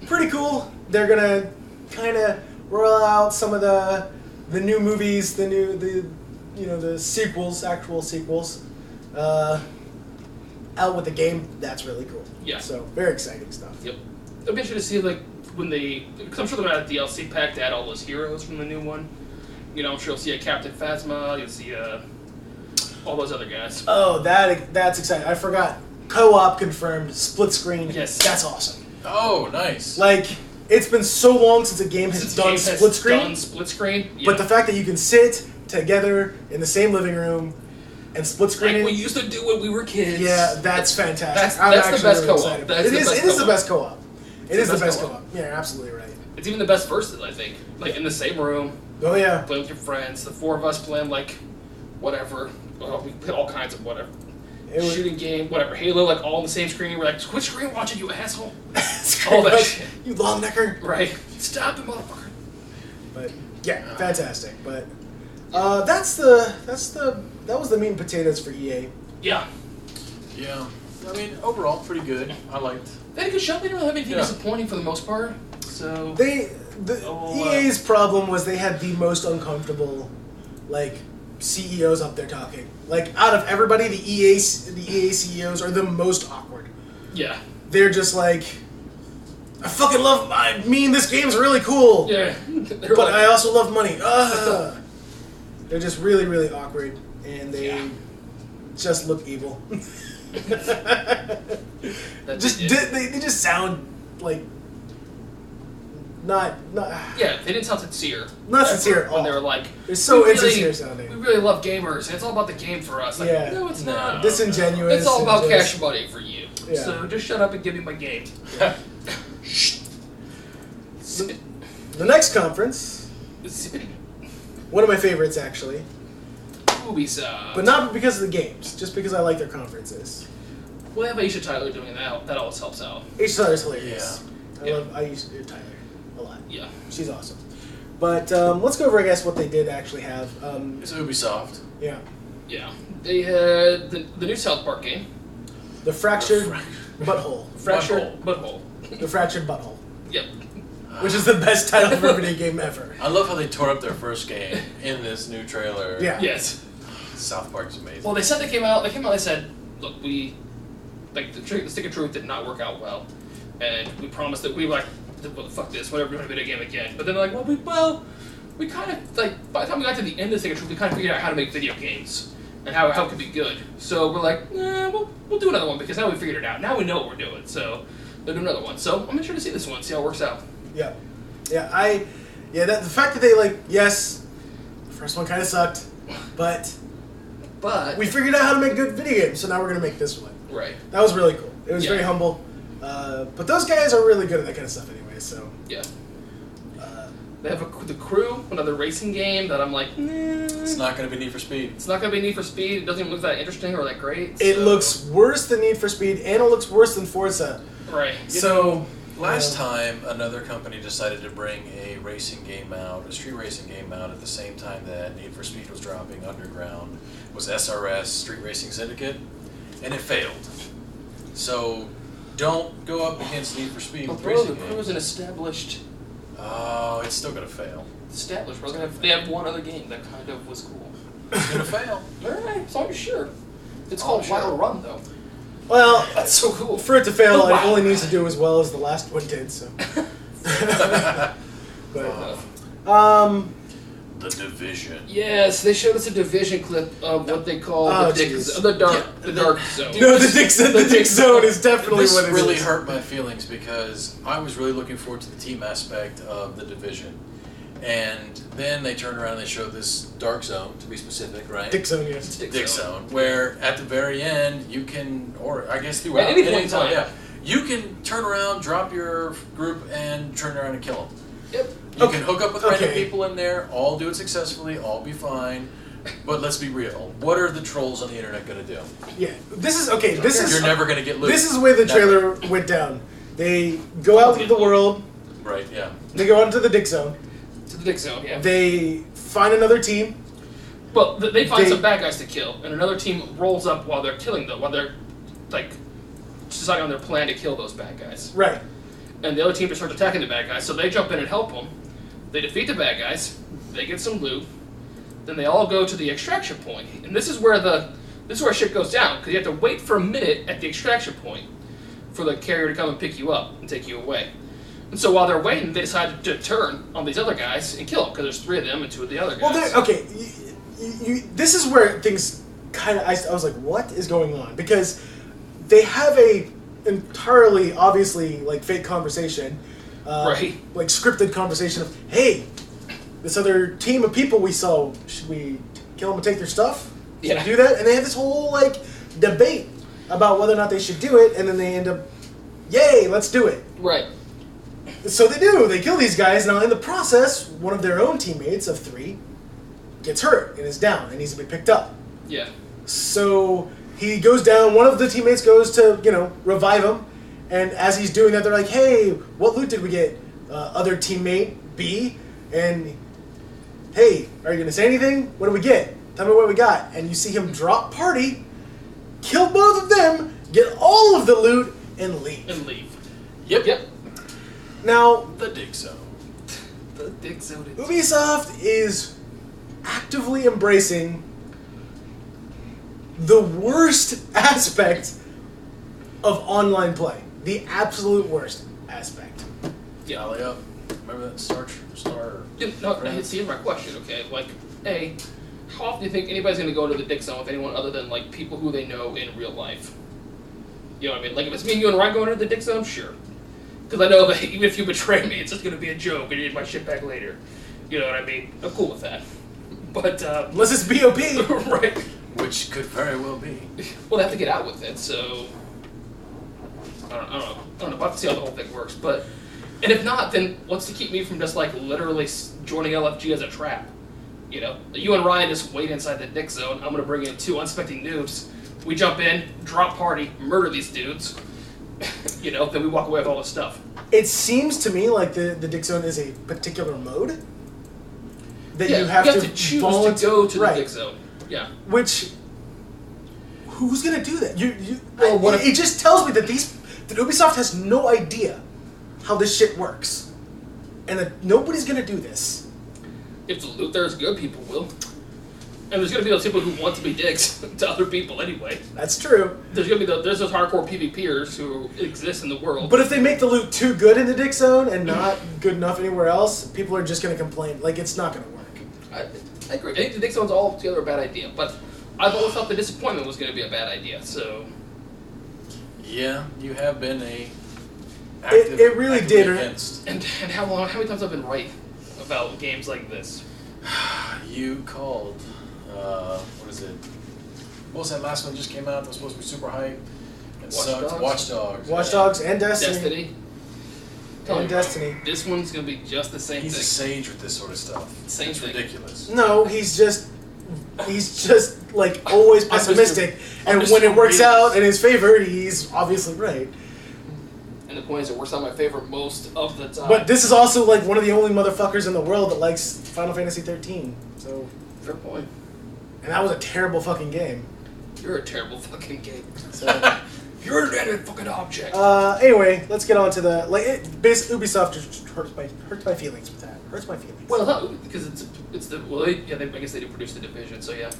[SPEAKER 3] pretty cool. They're gonna kind of roll out some of the new movies, the sequels, actual sequels, out with the game. That's really cool.
[SPEAKER 1] Yeah.
[SPEAKER 3] So, very exciting stuff.
[SPEAKER 1] Yep. It'll be interesting to see like when because I'm sure they're not a DLC pack to add all those heroes from the new one. I'm sure you'll see a Captain Phasma. You'll see all those other guys.
[SPEAKER 3] Oh, that's exciting. I forgot. Co-op confirmed. Split screen.
[SPEAKER 1] Yes.
[SPEAKER 3] That's awesome.
[SPEAKER 2] Oh, nice.
[SPEAKER 3] Like, it's been so long since a game has done split screen.
[SPEAKER 1] Done split screen. Yeah.
[SPEAKER 3] But the fact that you can sit together in the same living room and split screen
[SPEAKER 1] like we used to do when we were kids.
[SPEAKER 3] Yeah, that's fantastic.
[SPEAKER 1] That's
[SPEAKER 3] I'm
[SPEAKER 1] the
[SPEAKER 3] actually
[SPEAKER 1] best
[SPEAKER 3] really
[SPEAKER 1] co-op.
[SPEAKER 3] excited about
[SPEAKER 1] That's
[SPEAKER 3] it.
[SPEAKER 1] the best
[SPEAKER 3] It is the
[SPEAKER 1] co-op.
[SPEAKER 3] best co-op. It is the best
[SPEAKER 1] co-op.
[SPEAKER 3] co-op. Yeah, you're absolutely right.
[SPEAKER 1] It's even the best versus, I think. Like in the same room,
[SPEAKER 3] Oh yeah.
[SPEAKER 1] play with your friends. The four of us playing like whatever. We play all kinds of whatever. Shooting game, whatever. Halo, like all on the same screen. We're like, quit screen watching, you asshole. All that shit.
[SPEAKER 3] You long necker.
[SPEAKER 1] Right. Stop it, motherfucker.
[SPEAKER 3] But yeah, fantastic. But that was the meat and potatoes for EA.
[SPEAKER 1] Yeah.
[SPEAKER 2] Yeah. I mean, overall, pretty good. I liked.
[SPEAKER 1] They had a good show. They didn't really have anything disappointing for the most part. So
[SPEAKER 3] EA's problem was they had the most uncomfortable, like, CEOs up there talking. Like, out of everybody, the EA CEOs are the most awkward.
[SPEAKER 1] Yeah.
[SPEAKER 3] They're just like, I fucking love. This game's really cool.
[SPEAKER 1] Yeah.
[SPEAKER 3] But I also love money. They're just really, really awkward, and they just look evil. They just sound like not.
[SPEAKER 1] Yeah, they didn't sound sincere.
[SPEAKER 3] Not sincere at all.
[SPEAKER 1] When they were like,
[SPEAKER 3] They're so
[SPEAKER 1] "We
[SPEAKER 3] insincere sounding.
[SPEAKER 1] We really love gamers, and it's all about the game for us." Like,
[SPEAKER 3] Yeah.
[SPEAKER 1] no, it's not.
[SPEAKER 3] Disingenuous.
[SPEAKER 1] It's all about
[SPEAKER 3] and
[SPEAKER 1] cash money for you.
[SPEAKER 3] Yeah.
[SPEAKER 1] So just shut up and give me my game.
[SPEAKER 3] The next conference,
[SPEAKER 1] Zippity.
[SPEAKER 3] one of my favorites actually,
[SPEAKER 1] Ubisoft.
[SPEAKER 3] but not because of the games, just because I like their conferences.
[SPEAKER 1] Well, they have Aisha Tyler doing that. That always helps out.
[SPEAKER 3] H. Tyler's hilarious.
[SPEAKER 1] Yeah.
[SPEAKER 3] I used to do Tyler a lot.
[SPEAKER 1] Yeah.
[SPEAKER 3] She's awesome. But let's go over, I guess, what they did actually have.
[SPEAKER 2] It's Ubisoft.
[SPEAKER 3] Yeah.
[SPEAKER 1] Yeah. They had the new South Park game.
[SPEAKER 3] The Fractured Butthole.
[SPEAKER 1] Fractured Butthole.
[SPEAKER 3] The Fractured Butthole.
[SPEAKER 1] Yep.
[SPEAKER 3] Which is the best title for a video game ever.
[SPEAKER 2] I love how they tore up their first game in this new trailer.
[SPEAKER 3] Yeah.
[SPEAKER 1] Yes.
[SPEAKER 2] South Park's amazing.
[SPEAKER 1] Well, they said they came out. They said, "Look, the Stick of Truth did not work out well, and we promised that we were like, well, fuck this, whatever, we're doing a video game again." But then they're like, we kind of like by the time we got to the end of Stick of Truth, we kind of figured out how to make video games and how it could be good. So we're like, we'll do another one because now we figured it out. Now we know what we're doing. So they'll do another one. So I'm interested to see this one, see how it works out.
[SPEAKER 3] Yeah. Yeah. The fact that they yes, the first one kind of sucked, but we figured out how to make good video games, so now we're gonna make this one.
[SPEAKER 1] Right.
[SPEAKER 3] That was really cool. It was very humble. But those guys are really good at that kind of stuff anyway. So
[SPEAKER 1] yeah. They have the Crew, another racing game that I'm like,
[SPEAKER 2] It's not going to be Need for Speed.
[SPEAKER 1] It's not going to be Need for Speed. It doesn't even look that interesting or that great.
[SPEAKER 3] It looks worse than Need for Speed, and it looks worse than Forza.
[SPEAKER 1] Right.
[SPEAKER 2] Last time, another company decided to bring a racing game out, a street racing game out, at the same time that Need for Speed was dropping Underground, was SRS, Street Racing Syndicate, and it failed. So, don't go up against Need for Speed with racing
[SPEAKER 1] the Crew is an established...
[SPEAKER 2] Oh, it's still going to fail.
[SPEAKER 1] Established. They have one other game that kind of was cool.
[SPEAKER 2] It's going to fail.
[SPEAKER 1] Alright, so I'm sure. It's called Wild Run, though.
[SPEAKER 3] Well,
[SPEAKER 1] that's so cool.
[SPEAKER 3] For it to fail, it only needs to do as well as the last one did. So,
[SPEAKER 2] The Division.
[SPEAKER 1] Yes, they showed us a Division clip of what they call the dark zone.
[SPEAKER 3] No, the Dick Zone is definitely what it is.
[SPEAKER 2] This really hurt my feelings because I was really looking forward to the team aspect of the Division. And then they turned around and they showed this Dark Zone, to be specific, right?
[SPEAKER 3] Dick Zone, yes.
[SPEAKER 2] Dick Zone, where at the very end you can, or I guess throughout,
[SPEAKER 1] at any point in time,
[SPEAKER 2] yeah, you can turn around, drop your group, and turn around and kill them.
[SPEAKER 1] Yep.
[SPEAKER 2] You can hook up with random people in there, all do it successfully, all be fine. But let's be real. What are the trolls on the internet going to do?
[SPEAKER 3] Yeah, this is okay. This is
[SPEAKER 2] you're never going to get loot.
[SPEAKER 3] This is where the trailer went down. They go out into the world.
[SPEAKER 2] Right. Yeah.
[SPEAKER 3] They go out into the Dick Zone.
[SPEAKER 1] To the Dick Zone. Yeah.
[SPEAKER 3] They find another team.
[SPEAKER 1] Well, they find some bad guys to kill, and another team rolls up while they're killing them, while they're like deciding on their plan to kill those bad guys.
[SPEAKER 3] Right. And
[SPEAKER 1] the other team just starts attacking the bad guys, so they jump in and help them. They defeat the bad guys. They get some loot. Then they all go to the extraction point, and this is where shit goes down because you have to wait for a minute at the extraction point for the carrier to come and pick you up and take you away. And so while they're waiting, they decide to turn on these other guys and kill them because there's 3 of them and 2 of the other guys.
[SPEAKER 3] Well, okay, this is where things kind of I was like, what is going on? Because they have a entirely obviously like fake conversation.
[SPEAKER 1] Right.
[SPEAKER 3] Like scripted conversation of, hey, this other team of people we saw, should we kill them and take their stuff? Should we do that? And they have this whole like debate about whether or not they should do it, and then they end up, yay, let's do it.
[SPEAKER 1] Right.
[SPEAKER 3] So they do. They kill these guys. Now in the process, one of their own teammates of 3 gets hurt and is down and needs to be picked up.
[SPEAKER 1] Yeah.
[SPEAKER 3] So he goes down. One of the teammates goes to revive him. And as he's doing that, they're like, hey, what loot did we get? Other teammate, B. And, hey, are you going to say anything? What did we get? Tell me what we got. And you see him drop party, kill both of them, get all of the loot, and leave.
[SPEAKER 1] Yep.
[SPEAKER 3] Now,
[SPEAKER 2] the Dick Zone.
[SPEAKER 1] The Dick Zone.
[SPEAKER 3] Ubisoft is actively embracing the worst aspect of online play. The absolute worst aspect.
[SPEAKER 1] Yeah.
[SPEAKER 2] Alley up. Remember that Star?
[SPEAKER 1] No, see, here's my question, okay? Like, A, how often do you think anybody's going to go to the Dick Zone with anyone other than, like, people who they know in real life? You know what I mean? Like, if it's me and you and Ryan going to the Dick Zone, sure. Because I know that even if you betray me, it's just going to be a joke and you need my shit back later. You know what I mean? I'm cool with that. But,
[SPEAKER 3] unless it's BOP.
[SPEAKER 1] Right.
[SPEAKER 2] Which could very well be.
[SPEAKER 1] Well, they have to get out with it, so... I don't know. We'll have to see how the whole thing works. But, and if not, then what's to keep me from just, like, literally joining LFG as a trap? You know? You and Ryan just wait inside the Dick Zone. I'm going to bring in 2 unsuspecting noobs. We jump in, drop party, murder these dudes. Then we walk away with all this stuff.
[SPEAKER 3] It seems to me like the Dick Zone is a particular mode that you have to
[SPEAKER 1] choose to go to the Dick Zone. Yeah.
[SPEAKER 3] Which, who's gonna do that? It just tells me that Ubisoft has no idea how this shit works, and that nobody's gonna do this.
[SPEAKER 1] If the loot there is good, people will. And there's going to be those people who want to be dicks to other people anyway.
[SPEAKER 3] That's true.
[SPEAKER 1] There's going to be there's those hardcore PvPers who exist in the world.
[SPEAKER 3] But if they make the loot too good in the Dick Zone and not good enough anywhere else, people are just going to complain. Like, it's not going to work.
[SPEAKER 1] I agree. I think the Dick Zone's altogether a bad idea. But I've always thought the disappointment was going to be a bad idea, so...
[SPEAKER 2] Yeah, you have been a...
[SPEAKER 3] It really did.
[SPEAKER 2] Against.
[SPEAKER 1] And how many times I've been right about games like this?
[SPEAKER 2] You called... what is it? What was that last one that just came out that was supposed to be super hype?
[SPEAKER 1] Watch Dogs.
[SPEAKER 2] Watch Dogs.
[SPEAKER 3] Watch Dogs and Destiny. And Destiny.
[SPEAKER 1] This one's gonna be just the same
[SPEAKER 2] He's
[SPEAKER 1] thing.
[SPEAKER 2] a sage with this sort of stuff.
[SPEAKER 1] Same
[SPEAKER 2] it's
[SPEAKER 1] thing.
[SPEAKER 2] ridiculous.
[SPEAKER 3] No, he's just like always pessimistic, and when it works out in his favor, he's obviously right.
[SPEAKER 1] And the point is, it works out in my favor most of the time.
[SPEAKER 3] But this is also like one of the only motherfuckers in the world that likes Final Fantasy 13. So
[SPEAKER 1] fair point.
[SPEAKER 3] And that was a terrible fucking game.
[SPEAKER 1] You're a terrible fucking game.
[SPEAKER 3] So,
[SPEAKER 1] you're an inanimate fucking object.
[SPEAKER 3] anyway, let's get on to the Ubisoft just hurts my feelings with that. Hurts my feelings.
[SPEAKER 1] Well, no, because it's the I guess they do produce the Division, so yeah.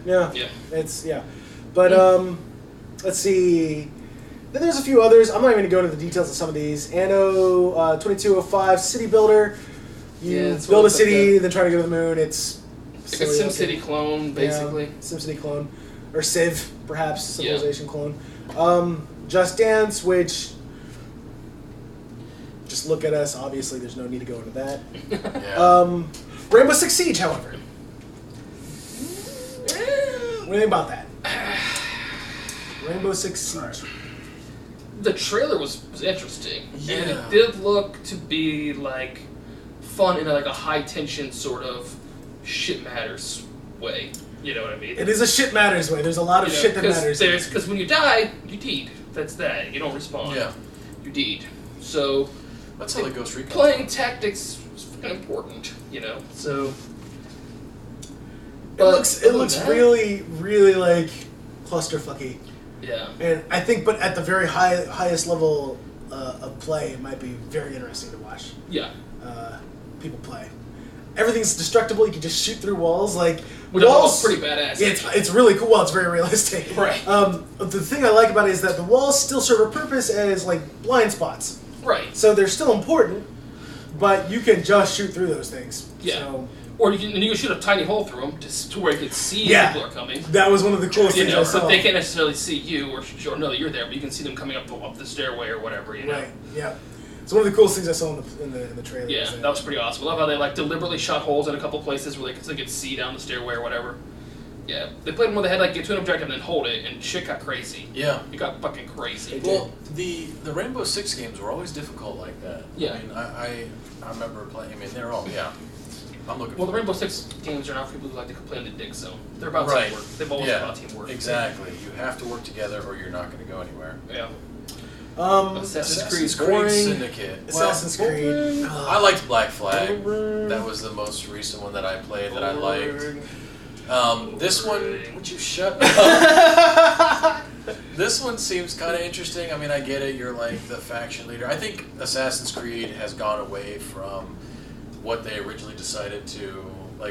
[SPEAKER 3] Yeah. It's but let's see. Then there's a few others. I'm not even gonna go into the details of some of these. Anno 2205 City Builder. You build a city, then try to go to the moon. It's
[SPEAKER 1] like a SimCity clone, basically.
[SPEAKER 3] Yeah, SimCity clone. Or Civ, perhaps, Civilization clone. Just Dance, which... Just look at us. Obviously, there's no need to go into that.
[SPEAKER 2] Yeah.
[SPEAKER 3] Rainbow Six Siege, however. What do you think about that? Rainbow Six Siege.
[SPEAKER 1] The trailer was interesting.
[SPEAKER 2] Yeah.
[SPEAKER 1] And it did look to be, like, fun in a high tension sort of shit matters way. You know what I mean?
[SPEAKER 3] It is a shit matters way. There's a lot of shit that matters.
[SPEAKER 1] Because when you die, you deed. That's that. You don't respawn.
[SPEAKER 2] Yeah.
[SPEAKER 1] You deed. So
[SPEAKER 2] that's how the Ghost Recon.
[SPEAKER 1] Playing tactics is fucking important, So
[SPEAKER 3] it looks really, really like clusterfucky.
[SPEAKER 1] Yeah.
[SPEAKER 3] And I think, but at the very highest level of play, it might be very interesting to watch.
[SPEAKER 1] Yeah.
[SPEAKER 3] People play. Everything's destructible. You can just shoot through walls.
[SPEAKER 1] Which walls pretty badass.
[SPEAKER 3] It's really cool. Well, it's very realistic.
[SPEAKER 1] Right.
[SPEAKER 3] The thing I like about it is that the walls still serve a purpose as blind spots.
[SPEAKER 1] Right.
[SPEAKER 3] So they're still important, but you can just shoot through those things.
[SPEAKER 1] Yeah.
[SPEAKER 3] So,
[SPEAKER 1] or you can shoot a tiny hole through them to where you can see people are coming.
[SPEAKER 3] That was one of the coolest things I saw.
[SPEAKER 1] But they can't necessarily see you or know that you're there, but you can see them coming up the stairway or whatever.
[SPEAKER 3] Right. Yeah. It's one of the coolest things I saw in the trailer.
[SPEAKER 1] Yeah, that was pretty awesome. I love how they deliberately shot holes in a couple places where they could see down the stairway or whatever. Yeah, they played where they had get to an objective and then hold it, and shit got crazy.
[SPEAKER 2] Yeah,
[SPEAKER 1] it got fucking crazy.
[SPEAKER 2] Well, the Rainbow Six games were always difficult like that.
[SPEAKER 1] Yeah,
[SPEAKER 2] I mean, I remember playing. I mean, they're all I'm looking.
[SPEAKER 1] Well, the Rainbow Six games are not for people who like to complain the dick zone. They're about teamwork. They've always been about teamwork.
[SPEAKER 2] Exactly. You have to work together, or you're not going to go anywhere.
[SPEAKER 1] Yeah.
[SPEAKER 2] Assassin's Creed Syndicate.
[SPEAKER 3] Assassin's Creed.
[SPEAKER 2] I liked Black Flag. That was the most recent one that I played that I liked. This one, would you shut up? This one seems kind of interesting. I mean, I get it. You're the faction leader. I think Assassin's Creed has gone away from what they originally decided to,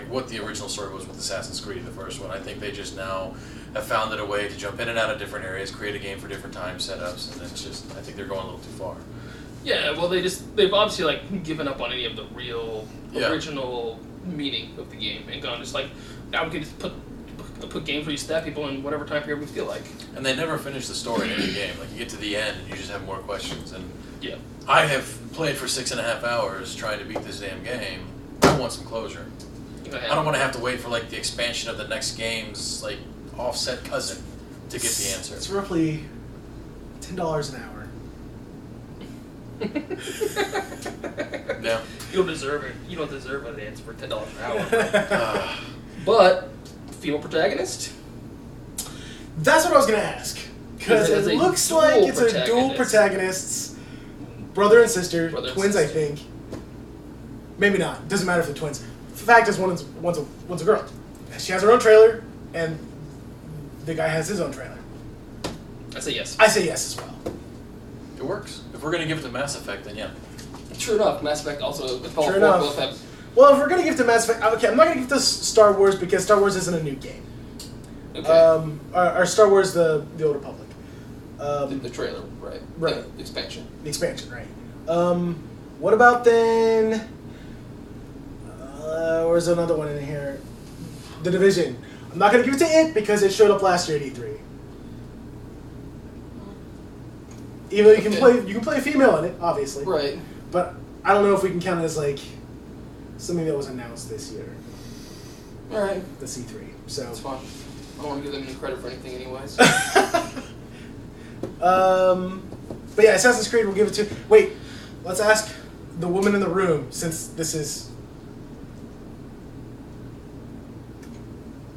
[SPEAKER 2] what the original story was with Assassin's Creed, the first one. I think they just now have found it a way to jump in and out of different areas, create a game for different time setups, and it's just, I think they're going a little too far.
[SPEAKER 1] Yeah, well, they've obviously given up on any of the real original meaning of the game and gone just now we can just put games where you stab people in whatever time period we feel like.
[SPEAKER 2] And they never finish the story in any game. You get to the end and you just have more questions. And
[SPEAKER 1] yeah,
[SPEAKER 2] I have played for 6.5 hours trying to beat this damn game. I want some closure. I don't want to have to wait for the expansion of the next game's offset cousin to get the answer.
[SPEAKER 3] It's roughly $10 an hour.
[SPEAKER 2] Yeah.
[SPEAKER 1] You don't deserve it. You don't deserve an answer for $10 an hour. But female protagonist?
[SPEAKER 3] That's what I was gonna ask. Because it looks like it's a dual protagonists, brother and sister, twins, I think. Maybe not. Doesn't matter if they're twins. The fact is, one's a girl. She has her own trailer, and the guy has his own trailer.
[SPEAKER 1] I say yes.
[SPEAKER 3] I say yes as well.
[SPEAKER 2] It works. If we're gonna give it to Mass Effect, then yeah.
[SPEAKER 1] True enough. Mass Effect also.
[SPEAKER 3] True enough. Well, if we're gonna give to Mass Effect, okay, I'm not gonna give this Star Wars because Star Wars isn't a new game.
[SPEAKER 1] Okay.
[SPEAKER 3] Or Star Wars, the Old Republic.
[SPEAKER 1] The trailer, right?
[SPEAKER 3] Right.
[SPEAKER 1] The expansion.
[SPEAKER 3] The expansion, right? What about then? Where's another one in here? The Division. I'm not gonna give it to it because it showed up last year at E3. Even though you can play a female in it, obviously.
[SPEAKER 1] Right.
[SPEAKER 3] But I don't know if we can count it as something that was announced this year.
[SPEAKER 1] All right.
[SPEAKER 3] The C3. So
[SPEAKER 1] that's fine. I don't want to give them any credit for anything, anyways.
[SPEAKER 3] But yeah, Assassin's Creed. We'll give it to. Wait, let's ask the woman in the room, since this is...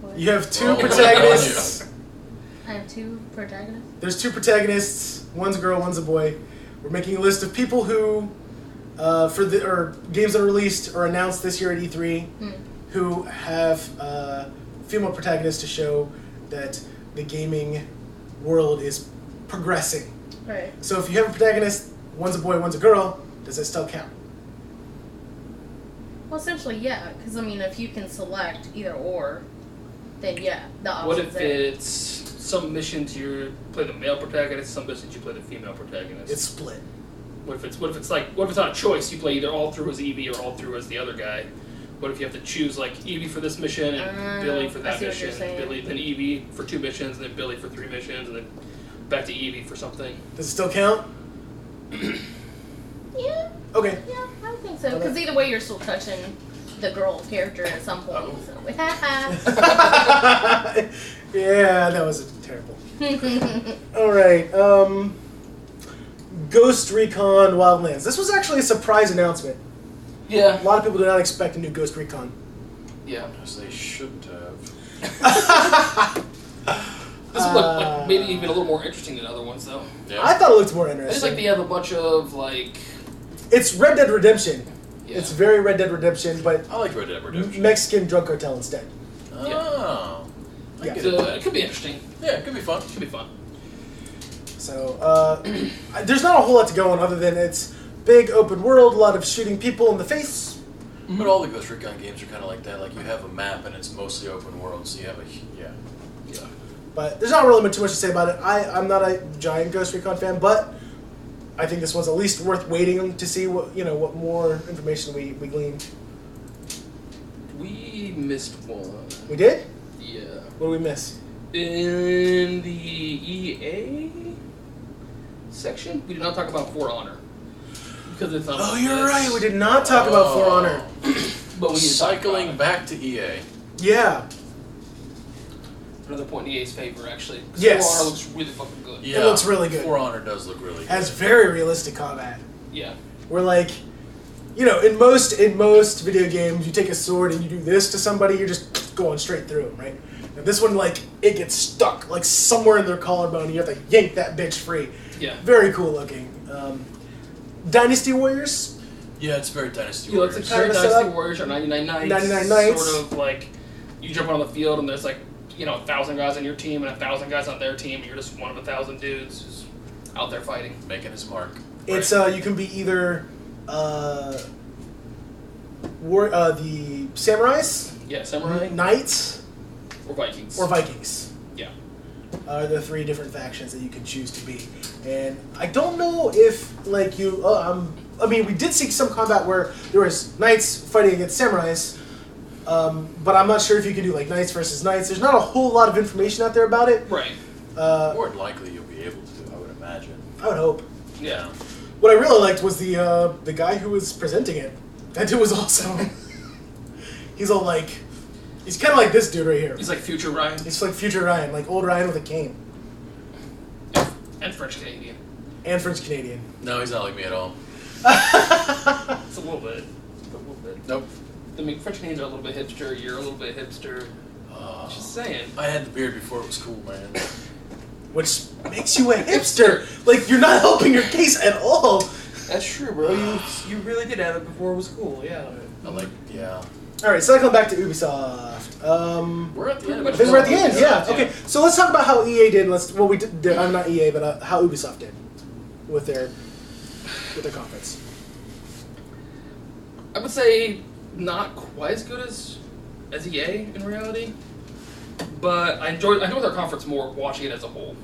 [SPEAKER 4] What?
[SPEAKER 3] You have two
[SPEAKER 2] Well,
[SPEAKER 3] protagonists.
[SPEAKER 4] I have 2 protagonists.
[SPEAKER 3] There's 2 protagonists. One's a girl, one's a boy. We're making a list of people who, or games that are released or announced this year at E3, who have female protagonists to show that the gaming world is progressing.
[SPEAKER 4] Right.
[SPEAKER 3] So if you have a protagonist, one's a boy, one's a girl, does that still count?
[SPEAKER 4] Well, essentially, yeah. Because, I mean, if you can select either or, then yeah, the option's
[SPEAKER 1] What if
[SPEAKER 4] there.
[SPEAKER 1] it's some missions you play the male protagonist, some missions you play the female protagonist?
[SPEAKER 3] It's split.
[SPEAKER 1] What if it's not a choice? You play either all through as Evie or all through as the other guy. What if you have to choose like Evie for this mission and Billy for
[SPEAKER 4] I
[SPEAKER 1] that
[SPEAKER 4] see what you're
[SPEAKER 1] mission,
[SPEAKER 4] saying.
[SPEAKER 1] Billy then Evie for 2 missions, and then Billy for 3 missions, and then back to Evie for something?
[SPEAKER 3] Does it still count?
[SPEAKER 4] Yeah,
[SPEAKER 3] Okay.
[SPEAKER 4] yeah, I would think so. Because either way, you're still touching the girl character at some point.
[SPEAKER 2] Oh.
[SPEAKER 4] So.
[SPEAKER 3] Yeah, that was terrible. Alright, Ghost Recon Wildlands. This was actually a surprise announcement.
[SPEAKER 1] Yeah.
[SPEAKER 3] A lot of people did not expect a new Ghost Recon.
[SPEAKER 1] Yeah.
[SPEAKER 2] As they shouldn't have.
[SPEAKER 1] This one like, made it even a little more interesting than other ones, though.
[SPEAKER 2] Yeah.
[SPEAKER 3] I thought it looked more
[SPEAKER 1] I just
[SPEAKER 3] interesting.
[SPEAKER 1] like they have a bunch of like.
[SPEAKER 3] It's Red Dead Redemption.
[SPEAKER 1] Yeah.
[SPEAKER 3] It's very Red Dead Redemption, but
[SPEAKER 2] I like Red Dead Redemption.
[SPEAKER 3] Mexican drug cartel instead.
[SPEAKER 2] Oh. I
[SPEAKER 3] Yeah.
[SPEAKER 2] get
[SPEAKER 1] So
[SPEAKER 2] it.
[SPEAKER 1] it could be interesting.
[SPEAKER 2] Yeah, it could be fun.
[SPEAKER 1] It could be fun.
[SPEAKER 3] So, there's not a whole lot to go on other than it's big open world, a lot of shooting people in the face.
[SPEAKER 2] But all the Ghost Recon games are kind of like that. Like you have a map and it's mostly open world, so you have
[SPEAKER 1] Yeah.
[SPEAKER 3] But there's not really too much to say about it. I'm not a giant Ghost Recon fan, but I think this one's at least worth waiting to see what more information we glean.
[SPEAKER 1] We missed one.
[SPEAKER 3] We did?
[SPEAKER 1] Yeah.
[SPEAKER 3] What did we miss?
[SPEAKER 1] In the EA section, we did not talk about For Honor. Because it's not
[SPEAKER 3] Oh,
[SPEAKER 1] on
[SPEAKER 3] you're
[SPEAKER 1] this.
[SPEAKER 3] right. We did not talk about For Honor.
[SPEAKER 1] But we need to talk
[SPEAKER 2] Cycling
[SPEAKER 1] about it.
[SPEAKER 2] back to EA.
[SPEAKER 3] Yeah.
[SPEAKER 1] Another point in EA's favor, actually. 'Cause
[SPEAKER 3] Yes.
[SPEAKER 1] For Honor looks really fucking good.
[SPEAKER 2] Yeah,
[SPEAKER 3] It looks really good.
[SPEAKER 2] For Honor does look really good.
[SPEAKER 3] Has very realistic combat.
[SPEAKER 1] Yeah.
[SPEAKER 3] Where like, in most video games, you take a sword and you do this to somebody, you're just going straight through them, right? And this one, like, it gets stuck like somewhere in their collarbone, and you have to yank that bitch free.
[SPEAKER 1] Yeah.
[SPEAKER 3] Very cool looking. Dynasty Warriors.
[SPEAKER 2] Yeah, it's very Dynasty
[SPEAKER 1] You know, it's
[SPEAKER 2] Warriors.
[SPEAKER 1] like
[SPEAKER 3] Kinda
[SPEAKER 1] Dynasty
[SPEAKER 3] setup.
[SPEAKER 1] Warriors or 99 Nights.
[SPEAKER 3] 99 Nights.
[SPEAKER 1] Sort of like, you jump on the field and there's like, 1,000 guys on your team and 1,000 guys on their team, and you're just one of 1,000 dudes who's out there fighting.
[SPEAKER 2] Making his mark.
[SPEAKER 3] It's you can be either the samurais,
[SPEAKER 1] Yeah, Samurai
[SPEAKER 3] knights,
[SPEAKER 1] or Vikings.
[SPEAKER 3] or Vikings.
[SPEAKER 1] Yeah.
[SPEAKER 3] Are the 3 different factions that you can choose to be. And I don't know if, like, we did see some combat where there was knights fighting against samurais, but I'm not sure if you can do, like, knights versus knights. There's not a whole lot of information out there about it.
[SPEAKER 1] Right.
[SPEAKER 2] More than likely, you'll be able to, I would imagine.
[SPEAKER 3] I would hope.
[SPEAKER 1] Yeah.
[SPEAKER 3] What I really liked was the guy who was presenting it. That dude was awesome. He's all like... He's kind of like this dude right here.
[SPEAKER 1] He's like Future Ryan.
[SPEAKER 3] He's like future Ryan, like old Ryan with a cane.
[SPEAKER 1] And French Canadian.
[SPEAKER 3] And French Canadian.
[SPEAKER 2] No, he's not like me at all.
[SPEAKER 1] It's a little bit.
[SPEAKER 2] Nope.
[SPEAKER 1] I mean, French Canadians are a little bit hipster. You're a little bit hipster. Just saying.
[SPEAKER 2] I had the beard before it was cool, man.
[SPEAKER 3] Which makes you a hipster. Like, you're not helping your case at all.
[SPEAKER 1] That's true, bro. You really did have it before it was cool. Yeah.
[SPEAKER 2] Yeah.
[SPEAKER 3] Alright, cycling back to Ubisoft.
[SPEAKER 2] We're at the end.
[SPEAKER 3] I think we're at the end, yeah.
[SPEAKER 1] Yeah.
[SPEAKER 3] Okay, so let's talk about how EA did. We did. I'm not EA, but how Ubisoft did with their conference.
[SPEAKER 1] I would say not quite as good as EA in reality, but I enjoyed their conference more watching it as a whole,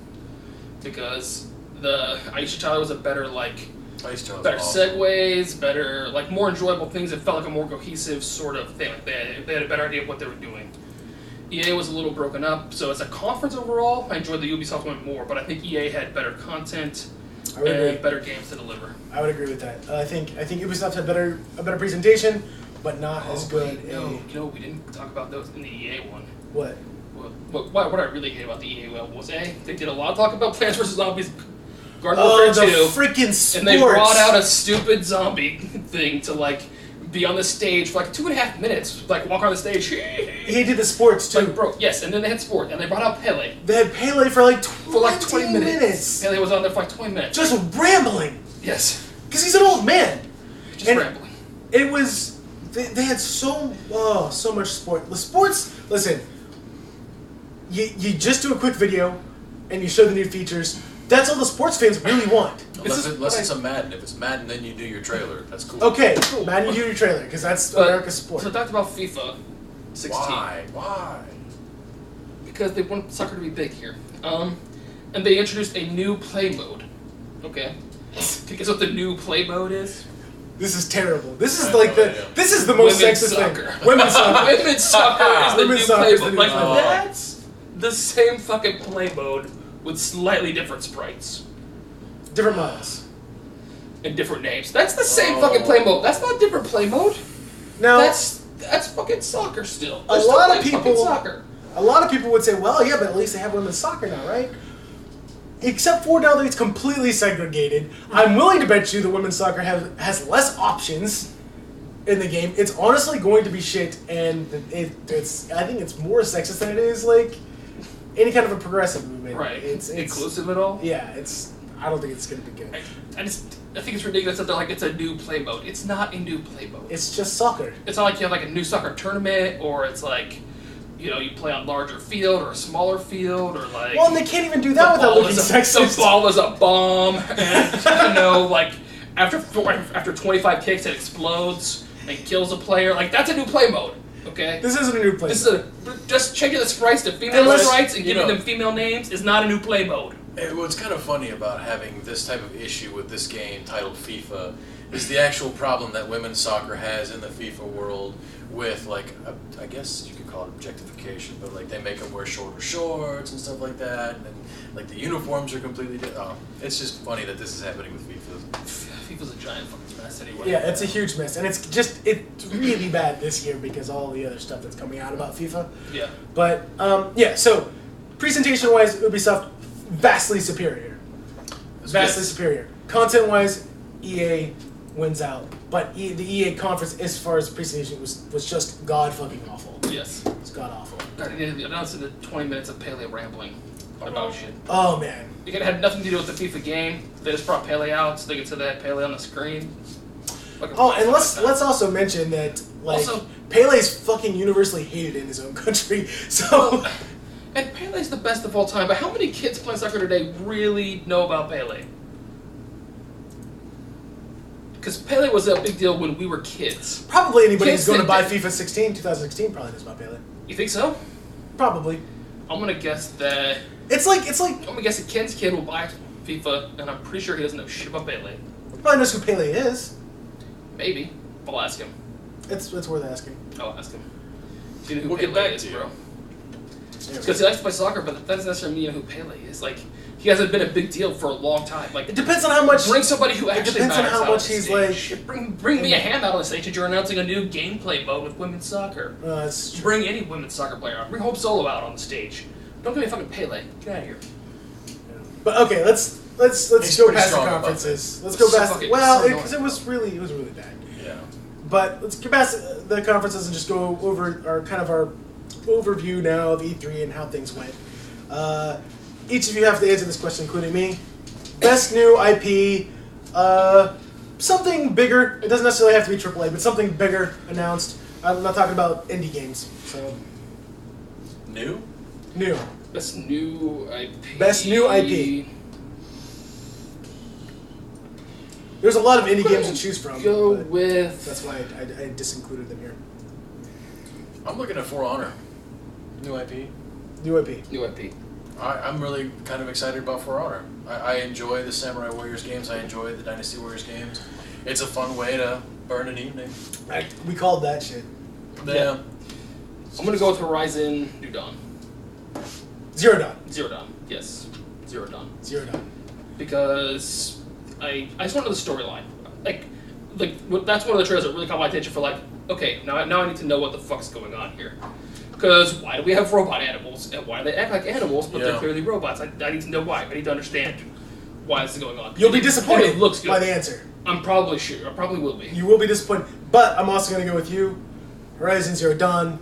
[SPEAKER 1] because the Aisha Tyler was a better better segues, better more enjoyable things. It felt like a more cohesive sort of thing. Like they had a better idea of what they were doing. EA was a little broken up, so as a conference overall, I enjoyed the Ubisoft one more. But I think EA had better content
[SPEAKER 3] I would agree.
[SPEAKER 1] and better games to deliver.
[SPEAKER 3] I would agree with that. I think Ubisoft had a better presentation, but not as good.
[SPEAKER 1] No, we didn't talk about those in the EA one.
[SPEAKER 3] What?
[SPEAKER 1] What I really hate about the EA one was they did a lot of talk about Plants vs Zombies Garden Warfare
[SPEAKER 3] the
[SPEAKER 1] 2.
[SPEAKER 3] freaking sports.
[SPEAKER 1] And they brought out a stupid zombie thing to, like, be on the stage for, like, 2.5 minutes. Like, walk on the stage.
[SPEAKER 3] He did the sports, too.
[SPEAKER 1] Like, bro, yes, and then they had sport. And they brought out Pele.
[SPEAKER 3] They had Pele for, like, 20 minutes.
[SPEAKER 1] Pele was on there for, like, 20 minutes.
[SPEAKER 3] Just rambling.
[SPEAKER 1] Yes.
[SPEAKER 3] Because he's an old man.
[SPEAKER 1] Just rambling.
[SPEAKER 3] It was... They had so much sport. The sports... Listen. You just do a quick video, and you show the new features. That's all the sports fans really want.
[SPEAKER 2] Unless it's a Madden. If it's Madden, then you do your trailer. That's cool.
[SPEAKER 3] Okay, Madden, you do your trailer, because that's America's sport.
[SPEAKER 1] So I talked about FIFA 16.
[SPEAKER 2] Why?
[SPEAKER 1] Because they want soccer to be big here. And they introduced a new play mode. Okay. Can you guess what the new play mode is?
[SPEAKER 3] This is terrible. This is this is the most
[SPEAKER 1] Women's
[SPEAKER 3] sexist
[SPEAKER 1] soccer.
[SPEAKER 3] thing. Women's soccer.
[SPEAKER 1] Women's soccer is the
[SPEAKER 3] Women's
[SPEAKER 1] new
[SPEAKER 3] soccer
[SPEAKER 1] play
[SPEAKER 3] is the
[SPEAKER 1] mode.
[SPEAKER 3] new
[SPEAKER 1] Like,
[SPEAKER 3] play mode.
[SPEAKER 1] that's the same fucking play mode with slightly different sprites.
[SPEAKER 3] Different models.
[SPEAKER 1] And different names. That's the same fucking play mode. That's not different play mode.
[SPEAKER 3] Now,
[SPEAKER 1] That's fucking soccer still.
[SPEAKER 3] A
[SPEAKER 1] They're still
[SPEAKER 3] lot of
[SPEAKER 1] playing
[SPEAKER 3] people-
[SPEAKER 1] fucking soccer.
[SPEAKER 3] a lot of people would say, well, yeah, but at least they have women's soccer now, right? Except for now that it's completely segregated. I'm willing to bet you the women's soccer has less options in the game. It's honestly going to be shit, and it's I think it's more sexist than it is like any kind of a progressive movement.
[SPEAKER 1] Right.
[SPEAKER 3] It's
[SPEAKER 1] inclusive at all?
[SPEAKER 3] Yeah, I don't think it's going to be good.
[SPEAKER 1] I think it's ridiculous that they're like, it's a new play mode. It's not a new play mode.
[SPEAKER 3] It's just soccer.
[SPEAKER 1] It's not like you have like a new soccer tournament, or it's like, you know, you play on larger field or a smaller field, or like...
[SPEAKER 3] Well, and they can't even do that without looking sexist.
[SPEAKER 1] The ball is a bomb, and, you know, like, after 25 kicks it explodes and kills a player. Like, that's a new play mode, okay?
[SPEAKER 3] This isn't a new play mode.
[SPEAKER 1] Just changing the sprites to female sprites and giving them female names is not a new play mode.
[SPEAKER 2] What's kind of funny about having this type of issue with this game titled FIFA is the actual problem that women's soccer has in the FIFA world with, like, I guess you could call it objectification, but, like, they make them wear shorter shorts and stuff like that, and, like, the uniforms are completely different. It's just funny that this is happening with FIFA.
[SPEAKER 1] FIFA's a giant fucking mess anyway.
[SPEAKER 3] Yeah, it's a huge mess, and it's really bad this year because of all the other stuff that's coming out about FIFA.
[SPEAKER 1] Yeah.
[SPEAKER 3] But, yeah, so, presentation-wise, Ubisoft, vastly superior. Vastly superior. Content-wise, EA wins out. But the EA conference, as far as presentation, was just god-fucking-awful.
[SPEAKER 1] Yes.
[SPEAKER 3] It's god-awful.
[SPEAKER 1] They announced the 20 minutes of Pele rambling about shit.
[SPEAKER 3] Oh, man.
[SPEAKER 1] It had nothing to do with the FIFA game. They just brought Pele out so they could say they had Pele on the screen.
[SPEAKER 3] Oh, and let's also mention that, like,
[SPEAKER 1] Also,
[SPEAKER 3] Pele's fucking universally hated in his own country, so...
[SPEAKER 1] And Pele's the best of all time, but how many kids playing soccer today really know about Pele? Because Pele was a big deal when we were kids.
[SPEAKER 3] Probably anybody who's
[SPEAKER 1] Kids
[SPEAKER 3] going to buy
[SPEAKER 1] that-
[SPEAKER 3] FIFA 2016 probably knows about Pele.
[SPEAKER 1] You think so?
[SPEAKER 3] Probably.
[SPEAKER 1] I'm gonna guess that...
[SPEAKER 3] It's like...
[SPEAKER 1] I'm gonna guess that Ken's kid will buy FIFA, and I'm pretty sure he doesn't know shit about Pele.
[SPEAKER 3] Probably knows who Pele is.
[SPEAKER 1] Maybe. I'll ask him.
[SPEAKER 3] It's worth asking.
[SPEAKER 1] I'll ask him. Do you know who
[SPEAKER 2] We'll get
[SPEAKER 1] Pele
[SPEAKER 2] back
[SPEAKER 1] is,
[SPEAKER 2] to you.
[SPEAKER 1] bro? Because he likes to play soccer, but that doesn't necessarily mean who Pele is. Like, he hasn't been a big deal for a long time. Like,
[SPEAKER 3] It depends on how much...
[SPEAKER 1] bring somebody who actually
[SPEAKER 3] depends on
[SPEAKER 1] matters
[SPEAKER 3] how
[SPEAKER 1] out
[SPEAKER 3] much
[SPEAKER 1] on the
[SPEAKER 3] he's
[SPEAKER 1] stage. Bring me a hand out on the stage that you're announcing a new gameplay mode with women's soccer.
[SPEAKER 3] That's true.
[SPEAKER 1] Bring any women's soccer player out. Bring Hope Solo out on the stage. Don't give me fucking Pele. Get out of here.
[SPEAKER 3] But okay, let's
[SPEAKER 2] He's
[SPEAKER 3] go
[SPEAKER 2] pretty
[SPEAKER 3] past the
[SPEAKER 2] strong about
[SPEAKER 3] conferences.
[SPEAKER 2] it.
[SPEAKER 3] Let's go
[SPEAKER 1] So
[SPEAKER 3] past...
[SPEAKER 1] fucking-
[SPEAKER 3] Well,
[SPEAKER 1] so
[SPEAKER 3] because it was really bad.
[SPEAKER 2] Yeah.
[SPEAKER 3] But let's get past the conferences and just go over our overview now of E3 and how things went. Each of you have to answer this question, including me. Best new IP, something bigger. It doesn't necessarily have to be AAA, but something bigger announced. I'm not talking about indie games. So
[SPEAKER 2] New?
[SPEAKER 3] new.
[SPEAKER 1] Best new IP.
[SPEAKER 3] Best new IP. There's a lot of indie games to choose from.
[SPEAKER 1] Go
[SPEAKER 3] but
[SPEAKER 1] with...
[SPEAKER 3] That's why I disincluded them here.
[SPEAKER 2] I'm looking at For Honor. New IP.
[SPEAKER 3] New IP.
[SPEAKER 1] New IP.
[SPEAKER 2] I'm really kind of excited about For Honor. I enjoy the Samurai Warriors games. I enjoy the Dynasty Warriors games. It's a fun way to burn an evening.
[SPEAKER 3] We called that shit.
[SPEAKER 2] Yeah.
[SPEAKER 1] I'm gonna go with Horizon New Dawn.
[SPEAKER 3] Zero Dawn.
[SPEAKER 1] Zero Dawn. Yes. Zero Dawn.
[SPEAKER 3] Zero Dawn.
[SPEAKER 1] Because I just want to know the storyline. Like that's one of the trailers that really caught my attention for like, okay, now I need to know what the fuck's going on here. Because why do we have robot animals? And why do they act like animals, but they're
[SPEAKER 2] Yeah.
[SPEAKER 1] clearly robots? I need to know why. I need to understand why this is going on.
[SPEAKER 3] You'll be disappointed
[SPEAKER 1] It looks good.
[SPEAKER 3] by the answer.
[SPEAKER 1] I'm probably sure. I probably will be.
[SPEAKER 3] You will be disappointed. But I'm also going to go with you. Horizon Zero Dawn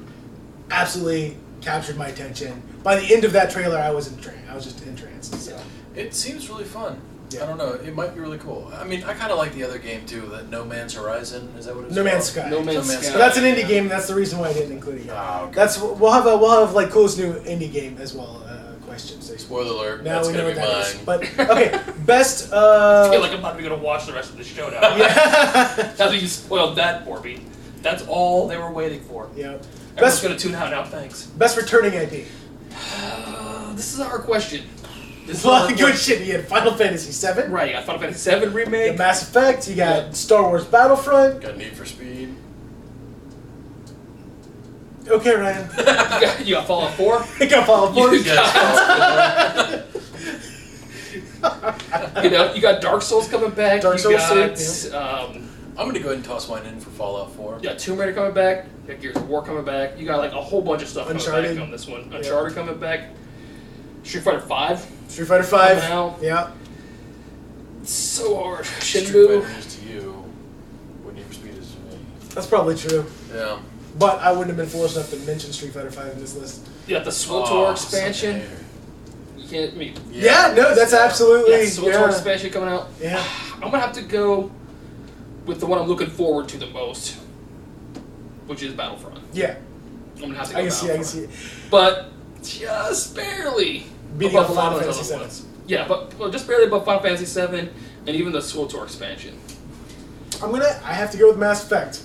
[SPEAKER 3] absolutely captured my attention. By the end of that trailer, I was just entranced. So.
[SPEAKER 2] It seems really fun.
[SPEAKER 3] Yeah.
[SPEAKER 2] I don't know. It might be really cool. I mean, I kind of like the other game too. That No Man's Horizon. Is that what it's
[SPEAKER 3] No
[SPEAKER 2] called?
[SPEAKER 3] Man's Sky.
[SPEAKER 1] No Man's Sky.
[SPEAKER 3] But that's an indie game. That's the reason why I didn't include it yet.
[SPEAKER 2] Ah, okay.
[SPEAKER 3] That's we'll have like coolest new indie game as well. Question. So
[SPEAKER 2] Spoiler alert.
[SPEAKER 3] now
[SPEAKER 2] that's
[SPEAKER 3] we know
[SPEAKER 2] gonna
[SPEAKER 3] what
[SPEAKER 2] be
[SPEAKER 3] that is.
[SPEAKER 2] mine.
[SPEAKER 3] But okay, best.
[SPEAKER 1] I feel like I'm not even going to watch the rest of the show now.
[SPEAKER 3] Yeah.
[SPEAKER 1] Now that you spoiled that for me. That's all they were waiting for.
[SPEAKER 3] Yeah.
[SPEAKER 1] Everyone's
[SPEAKER 3] Best
[SPEAKER 1] going to tune out now, thanks.
[SPEAKER 3] best returning IP.
[SPEAKER 1] This is a hard question. This is a
[SPEAKER 3] Well,
[SPEAKER 1] hard
[SPEAKER 3] good
[SPEAKER 1] question.
[SPEAKER 3] shit. You had Final Fantasy VII.
[SPEAKER 1] Right, you got Final Fantasy VII
[SPEAKER 3] You
[SPEAKER 1] Remake.
[SPEAKER 3] got Mass Effect. You got
[SPEAKER 1] Yeah.
[SPEAKER 3] Star Wars Battlefront.
[SPEAKER 2] Got Need for Speed.
[SPEAKER 3] Okay, Ryan.
[SPEAKER 1] You got Fallout 4.
[SPEAKER 3] You got Fallout 4.
[SPEAKER 1] You you got Dark Souls coming back.
[SPEAKER 3] Dark
[SPEAKER 1] you
[SPEAKER 3] Souls
[SPEAKER 1] got,
[SPEAKER 2] I'm gonna go ahead and toss mine in for Fallout 4.
[SPEAKER 1] you got Tomb Raider coming back. You got Gears of War coming back. You got like a whole bunch of stuff coming
[SPEAKER 3] Uncharted.
[SPEAKER 1] back on this one.
[SPEAKER 3] Yeah.
[SPEAKER 1] Uncharted coming back. Street Fighter 5.
[SPEAKER 3] Street Fighter 5.
[SPEAKER 1] Coming out.
[SPEAKER 3] Yeah.
[SPEAKER 1] It's so hard.
[SPEAKER 2] Street
[SPEAKER 1] Shenmue.
[SPEAKER 2] Fighter is to you what Need for Speed is to me.
[SPEAKER 3] That's probably true.
[SPEAKER 2] Yeah.
[SPEAKER 3] But I wouldn't have been foolish enough to mention Street Fighter 5 in this list.
[SPEAKER 1] You got the SWTOR
[SPEAKER 2] Oh,
[SPEAKER 1] expansion.
[SPEAKER 2] such a hater.
[SPEAKER 1] You can't. I mean,
[SPEAKER 3] Yeah, no, that's absolutely.
[SPEAKER 1] yeah, SWTOR
[SPEAKER 3] Yeah.
[SPEAKER 1] expansion coming out.
[SPEAKER 3] Yeah.
[SPEAKER 1] I'm gonna have to go with the one I'm looking forward to the most, which is Battlefront.
[SPEAKER 3] Yeah.
[SPEAKER 1] I'm gonna have to go
[SPEAKER 3] I can see. I can
[SPEAKER 1] Battlefront.
[SPEAKER 3] see.
[SPEAKER 1] But just barely
[SPEAKER 3] Beating
[SPEAKER 1] above
[SPEAKER 3] up
[SPEAKER 1] a lot
[SPEAKER 3] Final
[SPEAKER 1] of those
[SPEAKER 3] Fantasy
[SPEAKER 1] other
[SPEAKER 3] VII.
[SPEAKER 1] ones. Yeah, but well, just barely above Final Fantasy VII and even the SWTOR expansion.
[SPEAKER 3] I have to go with Mass Effect.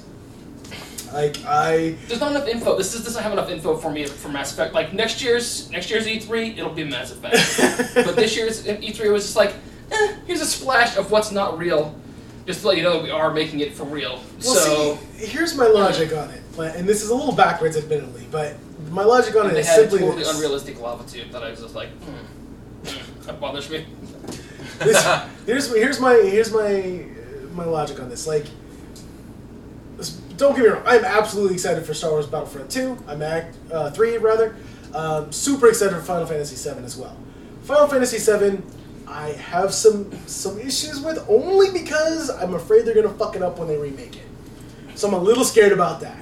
[SPEAKER 1] There's not enough info. This doesn't have enough info for me for Mass Effect. Like next year's E3, it'll be Mass Effect. But this year's E3 was just like, here's a splash of what's not real, just to let you know that we are making it for real.
[SPEAKER 3] Well,
[SPEAKER 1] so
[SPEAKER 3] see, here's my logic on it, and this is a little backwards, admittedly, but my logic on it
[SPEAKER 1] they
[SPEAKER 3] is
[SPEAKER 1] had a
[SPEAKER 3] simply
[SPEAKER 1] totally
[SPEAKER 3] this.
[SPEAKER 1] unrealistic lava tube that I was just like, that bothers me.
[SPEAKER 3] Here's my logic on this. Like, don't get me wrong, I'm absolutely excited for Star Wars Battlefront 2. I'm 3 rather. Super excited for Final Fantasy 7 as well. Final Fantasy 7, I have some issues with only because I'm afraid they're gonna fuck it up when they remake it. So I'm a little scared about that.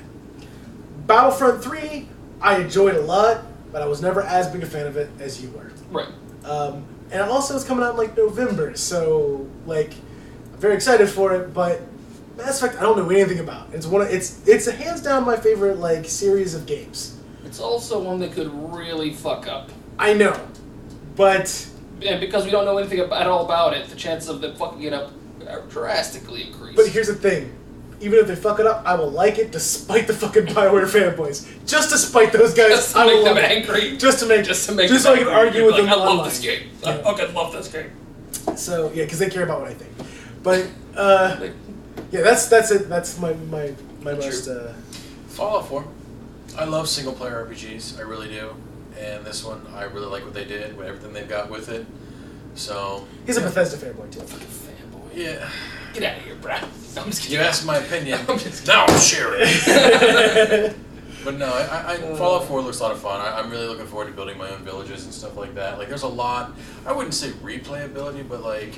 [SPEAKER 3] Battlefront 3, I enjoyed a lot, but I was never as big a fan of it as you were.
[SPEAKER 1] Right.
[SPEAKER 3] And also it's coming out in like November, so like I'm very excited for it, but Mass Effect I don't know anything about. It's a hands down my favorite like series of games.
[SPEAKER 1] It's also one that could really fuck up.
[SPEAKER 3] I know. But
[SPEAKER 1] And because we don't know anything at all about it, the chances of them fucking it up are drastically increased.
[SPEAKER 3] But here's the thing. Even if they fuck it up, I will like it despite the fucking BioWare fanboys. Just to spite those guys,
[SPEAKER 1] just to
[SPEAKER 3] I will
[SPEAKER 1] make them
[SPEAKER 3] love it.
[SPEAKER 1] angry.
[SPEAKER 3] Just to make
[SPEAKER 1] Just
[SPEAKER 3] so
[SPEAKER 1] them
[SPEAKER 3] I can argue with
[SPEAKER 1] like,
[SPEAKER 3] them
[SPEAKER 1] I love
[SPEAKER 3] online.
[SPEAKER 1] this game.
[SPEAKER 3] Yeah.
[SPEAKER 1] I fucking love this game.
[SPEAKER 3] So yeah, because they care about what I think. But yeah, that's it. That's my most.
[SPEAKER 2] Fallout 4. I love single player RPGs. I really do. And this one, I really like what they did, with everything they've got with it. So
[SPEAKER 3] He's a Bethesda fanboy too.
[SPEAKER 1] Fucking fanboy.
[SPEAKER 2] yeah.
[SPEAKER 1] Get out of here, Brad. I'm just kidding.
[SPEAKER 2] You asked my opinion.
[SPEAKER 1] I'm just
[SPEAKER 2] Now I'm sharing. But no, Fallout 4 looks a lot of fun. I'm really looking forward to building my own villages and stuff like that. Like, there's a lot, I wouldn't say replayability, but like,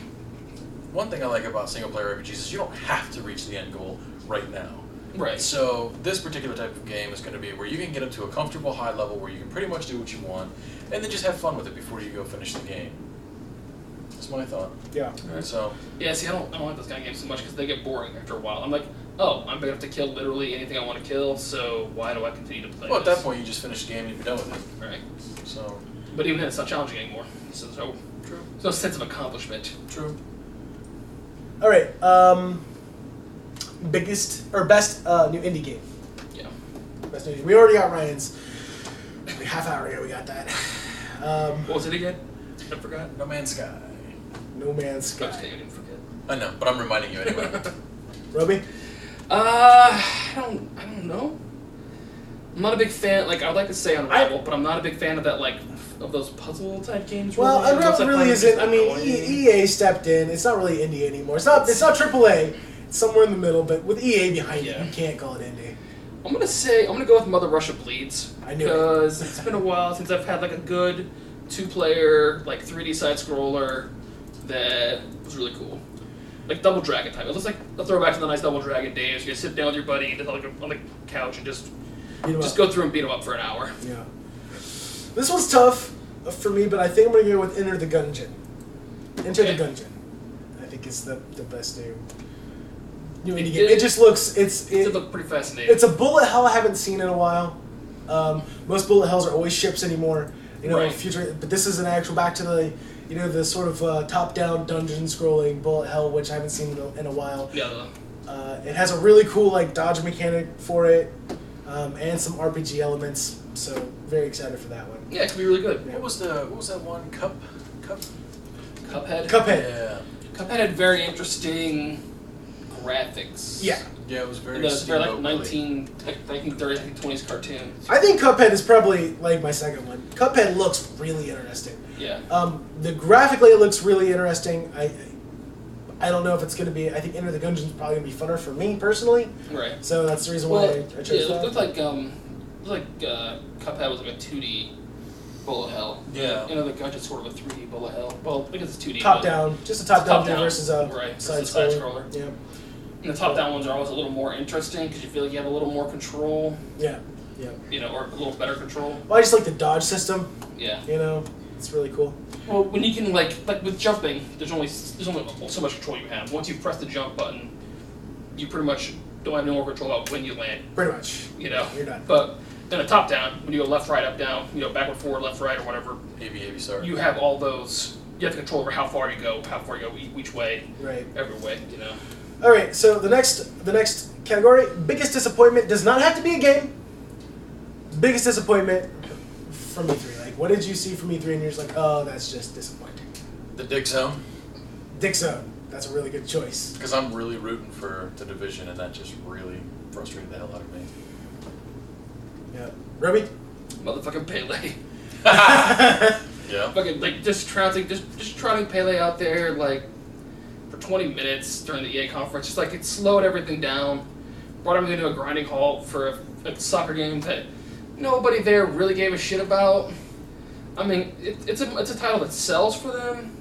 [SPEAKER 2] one thing I like about single player RPGs is you don't have to reach the end goal right now.
[SPEAKER 1] Right.
[SPEAKER 2] So this particular type of game is going to be where you can get up to a comfortable high level where you can pretty much do what you want, and then just have fun with it before you go finish the game. That's what I thought.
[SPEAKER 3] Yeah.
[SPEAKER 2] So
[SPEAKER 1] Yeah, see, I don't like those kind of games so much because they get boring after a while. I'm like, oh, I'm big enough to kill literally anything I want to kill, so why do I continue to play
[SPEAKER 2] well, at
[SPEAKER 1] this?
[SPEAKER 2] that point you just finish the game and you're done with it.
[SPEAKER 1] Right.
[SPEAKER 2] So
[SPEAKER 1] But even then, it's not challenging anymore. So there's no sense of accomplishment.
[SPEAKER 2] true.
[SPEAKER 3] All right. Biggest or best new indie game.
[SPEAKER 1] Yeah.
[SPEAKER 3] Best new indie. We already got Ryan's. Like a half hour ago, we got that.
[SPEAKER 1] What was it again? I forgot.
[SPEAKER 2] No Man's Sky.
[SPEAKER 3] No Man's
[SPEAKER 1] Scott
[SPEAKER 3] Sky.
[SPEAKER 1] didn't forget.
[SPEAKER 2] I know, but I'm reminding you anyway.
[SPEAKER 3] Roby?
[SPEAKER 1] I don't know. I'm not a big fan. Like, I'd like to say Unravel, but I'm not a big fan of that. Like, of those puzzle type games.
[SPEAKER 3] Well,
[SPEAKER 1] really. Looks
[SPEAKER 3] Unravel
[SPEAKER 1] like
[SPEAKER 3] really
[SPEAKER 1] fun,
[SPEAKER 3] isn't. I
[SPEAKER 1] just
[SPEAKER 3] mean,
[SPEAKER 1] annoying.
[SPEAKER 3] EA stepped in. It's not really indie anymore. It's not AAA. It's somewhere in the middle. But with EA behind it,
[SPEAKER 1] Yeah.
[SPEAKER 3] you can't call it indie.
[SPEAKER 1] I'm gonna go with Mother Russia Bleeds.
[SPEAKER 3] I knew it.
[SPEAKER 1] Because it's been a while since I've had like a good 2-player like 3D side scroller that was really cool. Like Double Dragon type. It looks like a throwback to the nice Double Dragon days. You sit down with your buddy on the couch and just go through and beat them up for an hour.
[SPEAKER 3] Yeah. This one's tough for me, but I think I'm going to go with Enter the Gungeon. Enter the Gungeon, I think is the best name. It just looks... It
[SPEAKER 1] look pretty fascinating.
[SPEAKER 3] It's a bullet hell I haven't seen in a while. Most bullet hells are always ships anymore.
[SPEAKER 1] Right.
[SPEAKER 3] But this is an actual back to the... the sort of top-down dungeon scrolling bullet hell, which I haven't seen in a while.
[SPEAKER 1] Yeah.
[SPEAKER 3] It has a really cool dodge mechanic for it, and some RPG elements. So very excited for that one.
[SPEAKER 1] Yeah, it could be really good.
[SPEAKER 2] Yeah. What was that one?
[SPEAKER 1] Cuphead.
[SPEAKER 2] Yeah.
[SPEAKER 1] Cuphead had very interesting graphics.
[SPEAKER 3] Yeah.
[SPEAKER 2] Yeah, it was very.
[SPEAKER 1] They're like 1930s, 1920s cartoons.
[SPEAKER 3] I think Cuphead is probably my second one. Cuphead looks really interesting.
[SPEAKER 1] Yeah.
[SPEAKER 3] Graphically it looks really interesting. I don't know if it's going to be. I think Enter the Gungeon is probably going to be funner for me personally.
[SPEAKER 1] Right.
[SPEAKER 3] So that's the reason why I chose that.
[SPEAKER 1] It looked like Cuphead was like a 2D bullet hell.
[SPEAKER 2] Yeah.
[SPEAKER 1] Enter the Gungeon's sort of a 3D bullet hell. Well, I guess it's 2D.
[SPEAKER 3] Top down, just a top down versus a
[SPEAKER 1] side scroller.
[SPEAKER 3] Yeah.
[SPEAKER 1] And the top down ones are always a little more interesting because you feel like you have a little more control.
[SPEAKER 3] Yeah.
[SPEAKER 1] Or a little better control.
[SPEAKER 3] Well, I just like the dodge system.
[SPEAKER 1] Yeah.
[SPEAKER 3] It's really cool.
[SPEAKER 1] Well, when you can like with jumping, there's only so much control you have. Once you press the jump button, you pretty much don't have any more control about when you land.
[SPEAKER 3] Pretty much.
[SPEAKER 1] You're
[SPEAKER 3] done.
[SPEAKER 1] But then a top down, when you go left, right, up, down, backward, forward, left, right, or whatever.
[SPEAKER 2] A, sorry.
[SPEAKER 1] You have all those. You have control over how far you go each way.
[SPEAKER 3] Right.
[SPEAKER 1] Every way.
[SPEAKER 3] All right. So the next category, biggest disappointment, does not have to be a game. Biggest disappointment from E3. What did you see from E3 and you're just like, oh, that's just disappointing?
[SPEAKER 2] The Dick Zone.
[SPEAKER 3] Dick Zone. That's a really good choice.
[SPEAKER 2] Because I'm really rooting for the Division, and that just really frustrated the hell out of me.
[SPEAKER 3] Yeah. Ruby?
[SPEAKER 1] Motherfucking Pele.
[SPEAKER 2] Yeah.
[SPEAKER 1] Fucking just trotting Pele out there for 20 minutes during the EA conference. Just it slowed everything down. Brought him into a grinding halt for a soccer game that nobody there really gave a shit about. I mean, it's a title that sells for them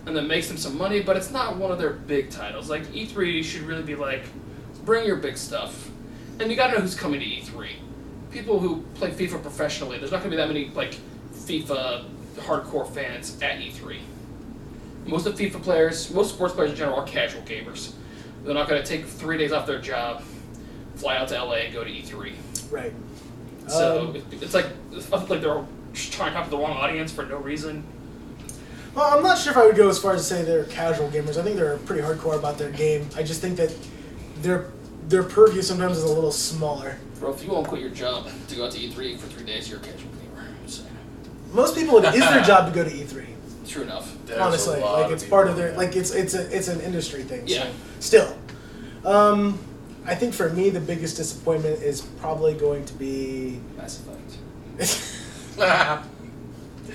[SPEAKER 1] and that makes them some money, but it's not one of their big titles. E3 should really be bring your big stuff. And you gotta know who's coming to E3. People who play FIFA professionally, there's not gonna be that many, FIFA hardcore fans at E3. Most of FIFA players, most sports players in general are casual gamers. They're not gonna take 3 days off their job, fly out to LA and go to E3.
[SPEAKER 3] Right.
[SPEAKER 1] So, it's like they're trying to copy the wrong audience for no reason.
[SPEAKER 3] Well, I'm not sure if I would go as far as to say they're casual gamers. I think they're pretty hardcore about their game. I just think that their purview sometimes is a little smaller.
[SPEAKER 1] Bro, if you won't quit your job to go out to E3 for 3 days, you're a casual gamer. So.
[SPEAKER 3] Most people, it is their job to go to E3.
[SPEAKER 1] True enough.
[SPEAKER 3] There's honestly, it's part of their it's an industry thing.
[SPEAKER 1] Yeah.
[SPEAKER 3] So. Still, I think for me the biggest disappointment is probably going to be
[SPEAKER 1] Mass Effect.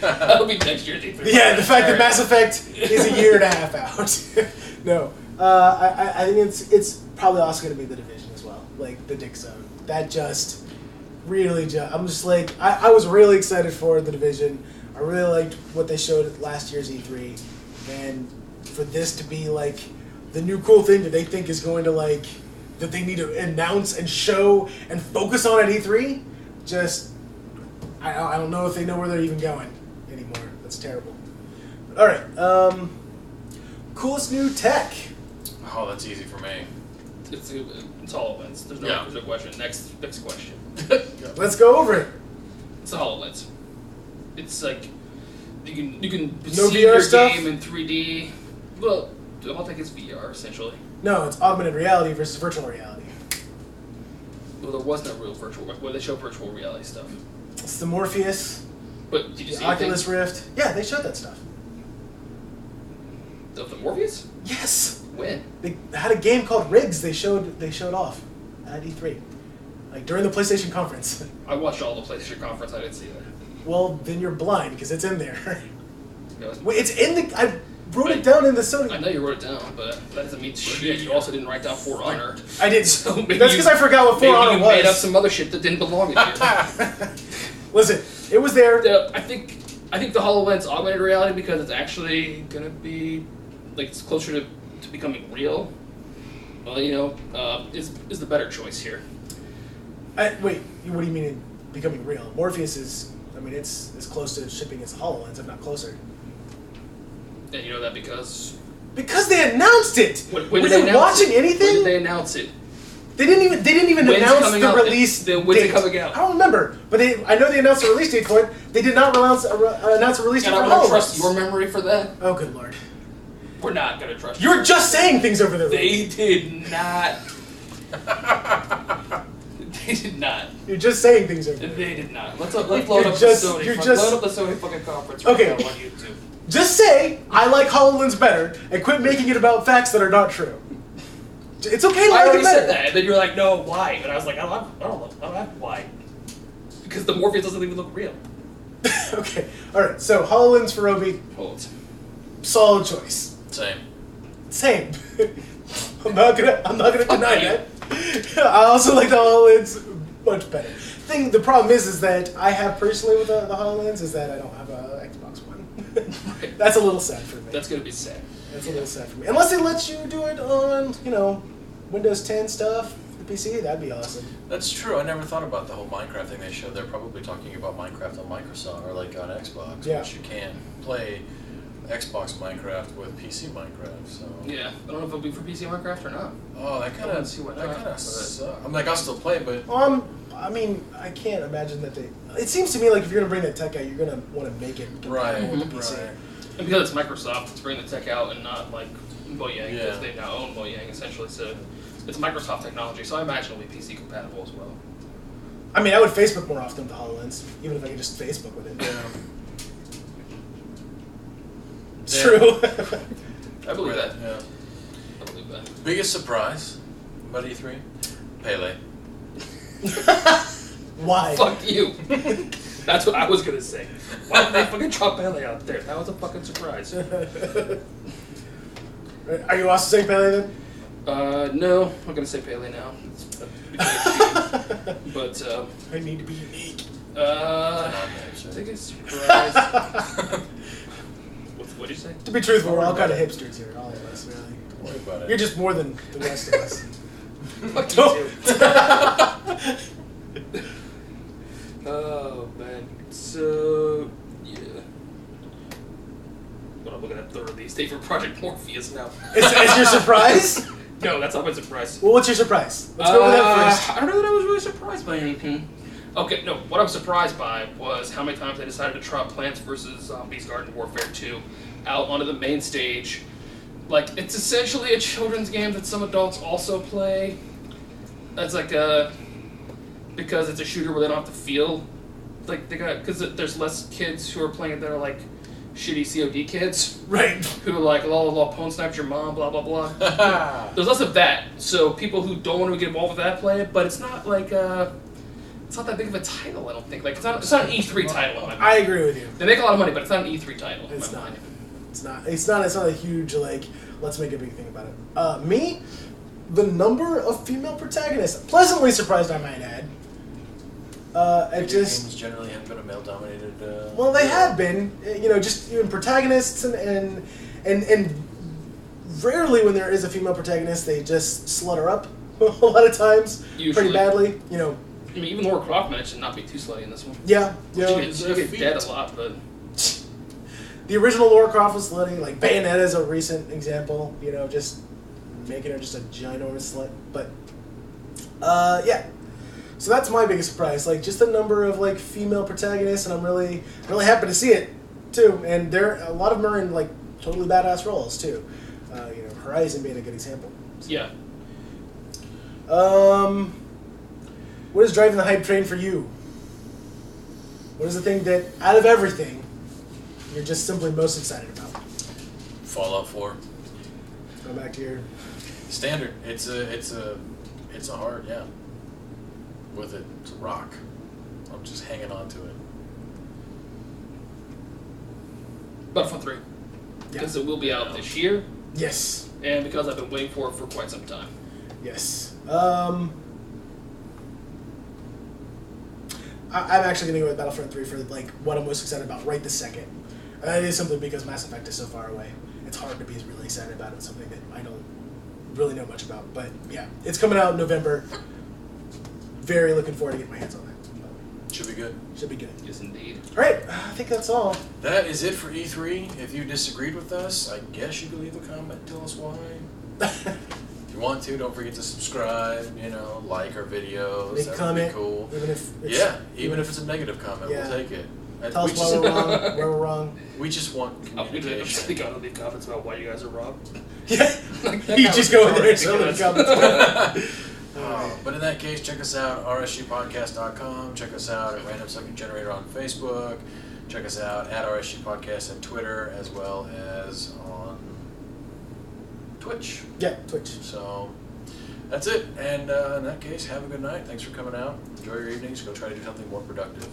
[SPEAKER 1] That'll be next year's E3.
[SPEAKER 3] Yeah, the fact that Mass Effect is a year and a half out. No, I think it's probably also going to be the Division as well, the Dick Zone. That just really I'm just I was really excited for the Division. I really liked what they showed at last year's E3, and for this to be the new cool thing that they think is going to that they need to announce and show and focus on at E3, just I don't know if they know where they're even going anymore. That's terrible. But, all right, coolest new tech.
[SPEAKER 2] Oh, that's easy for me.
[SPEAKER 1] It's HoloLens. There's no question. Next question.
[SPEAKER 3] Let's go over it.
[SPEAKER 1] It's a HoloLens. It's you can
[SPEAKER 3] No
[SPEAKER 1] see
[SPEAKER 3] VR
[SPEAKER 1] your
[SPEAKER 3] stuff?
[SPEAKER 1] game in 3D. Well, I don't think it's VR essentially.
[SPEAKER 3] No, it's augmented reality versus virtual reality.
[SPEAKER 1] Well, there was no real virtual. Well, they show virtual reality stuff.
[SPEAKER 3] It's the Morpheus,
[SPEAKER 1] But did you
[SPEAKER 3] the
[SPEAKER 1] see
[SPEAKER 3] Oculus Rift. Yeah, they showed that stuff.
[SPEAKER 1] Of the Morpheus?
[SPEAKER 3] Yes.
[SPEAKER 1] When?
[SPEAKER 3] They had a game called Riggs. They showed off at E3, during the PlayStation conference.
[SPEAKER 1] I watched all the PlayStation conference. I didn't see that.
[SPEAKER 3] Well, then you're blind because it's in there.
[SPEAKER 1] No,
[SPEAKER 3] Wait, it's in the. I wrote it down in the Sony.
[SPEAKER 1] I know you wrote it down, but that doesn't mean shit. You also didn't write down For Honor.
[SPEAKER 3] I didn't.
[SPEAKER 1] So maybe
[SPEAKER 3] That's because I forgot what For Honor
[SPEAKER 1] you
[SPEAKER 3] was.
[SPEAKER 1] made up some other shit that didn't belong in here.
[SPEAKER 3] Listen, it was there.
[SPEAKER 1] I think the HoloLens augmented reality because it's actually gonna be like it's closer to becoming real, is the better choice here.
[SPEAKER 3] Wait, what do you mean in becoming real? Morpheus is, I mean, it's as close to shipping as HoloLens, if not closer.
[SPEAKER 1] And you know that because
[SPEAKER 3] they announced it.
[SPEAKER 1] When
[SPEAKER 3] Were
[SPEAKER 1] did
[SPEAKER 3] they
[SPEAKER 1] announce
[SPEAKER 3] watching
[SPEAKER 1] it?
[SPEAKER 3] anything?
[SPEAKER 1] When did they announce it?
[SPEAKER 3] They didn't even
[SPEAKER 1] When's
[SPEAKER 3] announce
[SPEAKER 1] coming
[SPEAKER 3] the
[SPEAKER 1] out?
[SPEAKER 3] release
[SPEAKER 1] When's
[SPEAKER 3] date.
[SPEAKER 1] it coming out?
[SPEAKER 3] I don't remember, but I know they announced a release date for it. They did not announce a release date
[SPEAKER 1] And
[SPEAKER 3] for
[SPEAKER 1] I'm gonna
[SPEAKER 3] HoloLens.
[SPEAKER 1] trust your memory for that.
[SPEAKER 3] Oh, good lord!
[SPEAKER 1] We're not gonna trust.
[SPEAKER 3] You're just saying things over there.
[SPEAKER 1] They did not. They did not.
[SPEAKER 3] You're just saying things over there.
[SPEAKER 1] They did not. Let's load up the Sony. Load up the Sony fucking conference right now on YouTube.
[SPEAKER 3] Just say I like HoloLens better and quit making it about facts that are not true. It's okay to
[SPEAKER 1] I
[SPEAKER 3] like
[SPEAKER 1] already
[SPEAKER 3] it better.
[SPEAKER 1] said that, and then you're like, no, why? And I was like, I don't have why. Because the Morpheus doesn't even look real.
[SPEAKER 3] Okay, all right. So HoloLens for Obi,
[SPEAKER 1] Hold.
[SPEAKER 3] solid choice.
[SPEAKER 2] Same.
[SPEAKER 3] I'm not gonna deny that. I also like the HoloLens much better. The problem is that I have personally with the HoloLens is that I don't have a Xbox One.
[SPEAKER 1] Right.
[SPEAKER 3] That's a little sad for me.
[SPEAKER 1] That's gonna be sad.
[SPEAKER 3] That's a little sad for me. Unless they let you do it on, Windows 10 stuff, the PC, that'd be awesome.
[SPEAKER 2] That's true. I never thought about the whole Minecraft thing they showed. They're probably talking about Minecraft on Microsoft or like on Xbox,
[SPEAKER 3] Yeah.
[SPEAKER 2] which you can play Xbox Minecraft with PC Minecraft. So
[SPEAKER 1] Yeah, I don't know if it'll be for PC Minecraft or not.
[SPEAKER 2] oh, that kind
[SPEAKER 1] I
[SPEAKER 2] of
[SPEAKER 1] wouldn't see why not,
[SPEAKER 2] sucks. I'm like, I'll still play, but
[SPEAKER 3] I mean, I can't imagine that they. It seems to me like if you're gonna bring that tech out, you're gonna want to make it compatible with the PC.
[SPEAKER 2] right.
[SPEAKER 1] And because it's Microsoft, it's bringing the tech out and not like Mojang,
[SPEAKER 2] Yeah.
[SPEAKER 1] because they now own Mojang essentially. So it's Microsoft technology. So I imagine it'll be PC compatible as well.
[SPEAKER 3] I mean, I would Facebook more often with the HoloLens, even if I could just Facebook with it.
[SPEAKER 2] Yeah.
[SPEAKER 3] It's
[SPEAKER 2] Yeah.
[SPEAKER 3] true.
[SPEAKER 1] I believe that.
[SPEAKER 2] Yeah.
[SPEAKER 1] I believe that.
[SPEAKER 2] Biggest surprise about E3? Pele.
[SPEAKER 3] Why?
[SPEAKER 1] Fuck you. That's what I was gonna say. Why did they fucking drop Pele out there? That was a fucking surprise.
[SPEAKER 3] Are you also saying Pele then?
[SPEAKER 1] No, I'm not gonna say Pele now. But
[SPEAKER 3] I need to be unique.
[SPEAKER 1] biggest surprise. What'd you say?
[SPEAKER 3] To be truthful, we're all kind of hipsters here, all of us, really.
[SPEAKER 2] Don't worry about it.
[SPEAKER 3] You're just more than the rest of us.
[SPEAKER 1] Fuck you too. Oh man. So yeah. But I'm looking at the release date for Project Morpheus now.
[SPEAKER 3] Is your surprise?
[SPEAKER 1] No, that's not my surprise.
[SPEAKER 3] Well, what's your surprise? Let's go with that first.
[SPEAKER 1] I don't know that I was really surprised by anything. Okay, no, what I was surprised by was how many times they decided to trot Plants vs. Zombies Garden Warfare 2 out onto the main stage. Like, it's essentially a children's game that some adults also play. That's like because it's a shooter where they don't have to feel like because there's less kids who are playing it that are like shitty COD kids.
[SPEAKER 3] Right.
[SPEAKER 1] Who like, pwn sniped your mom, blah, blah, blah. There's less of that. So people who don't want to get involved with that play it, but it's not like, it's not that big of a title, I don't think. Like, it's not an E3 title in my mind.
[SPEAKER 3] I agree with you.
[SPEAKER 1] They make a lot of money, but it's not an E3 title in
[SPEAKER 3] It's
[SPEAKER 1] my
[SPEAKER 3] not.
[SPEAKER 1] mind.
[SPEAKER 3] It's not a huge, like, let's make a big thing about it. Me, the number of female protagonists, pleasantly surprised I might add. It just...
[SPEAKER 2] games generally have been a male-dominated...
[SPEAKER 3] Well, they have been, just even protagonists and rarely when there is a female protagonist, they just slut her up a lot of times,
[SPEAKER 1] Usually.
[SPEAKER 3] pretty badly,
[SPEAKER 1] I mean, even Laura Croft managed to not be too slutty in this one.
[SPEAKER 3] Yeah,
[SPEAKER 1] She get dead a lot, but...
[SPEAKER 3] The original Laura Croft was slutty, like Bayonetta is a recent example, just making her just a ginormous slut, but, yeah. So that's my biggest surprise, like just the number of like female protagonists, and I'm really happy to see it too. And a lot of them are in like totally badass roles too. Horizon being a good example.
[SPEAKER 1] Yeah.
[SPEAKER 3] What is driving the hype train for you? What is the thing that out of everything you're just simply most excited about?
[SPEAKER 2] Fallout 4.
[SPEAKER 3] Go back to your
[SPEAKER 2] Standard. It's a heart, yeah. With it. It's a rock. I'm just hanging on to it.
[SPEAKER 1] Battlefront 3. Because it will be out this year,
[SPEAKER 3] Yes.
[SPEAKER 1] and because I've been waiting for it for quite some time.
[SPEAKER 3] Yes. I'm actually going to go with Battlefront 3 for like what I'm most excited about right this second. That is simply because Mass Effect is so far away. It's hard to be really excited about it. Something that I don't really know much about. But yeah, it's coming out in November. Very looking forward to getting my hands on that.
[SPEAKER 2] Should be good.
[SPEAKER 3] Should be good.
[SPEAKER 1] Yes, indeed.
[SPEAKER 3] All right, I think that's all.
[SPEAKER 2] That is it for E3. If you disagreed with us, I guess you could leave a comment and tell us why. If you want to, don't forget to subscribe, like our videos.
[SPEAKER 3] Make a
[SPEAKER 2] That
[SPEAKER 3] comment.
[SPEAKER 2] would be cool.
[SPEAKER 3] Even if
[SPEAKER 2] if it's a negative comment,
[SPEAKER 3] Yeah.
[SPEAKER 2] we'll take it.
[SPEAKER 3] tell us why we're wrong, where we're wrong.
[SPEAKER 2] We just want
[SPEAKER 1] I'm
[SPEAKER 2] communication.
[SPEAKER 1] gonna leave comments about why you guys are wrong.
[SPEAKER 3] Yeah, you just go in there and show them comments.
[SPEAKER 2] But in that case, check us out, rsgpodcast.com. Check us out at Random Second Generator on Facebook. Check us out at RSG Podcast on Twitter, as well as on Twitch.
[SPEAKER 3] Yeah, Twitch.
[SPEAKER 2] So that's it. And in that case, have a good night. Thanks for coming out. Enjoy your evenings. Go try to do something more productive.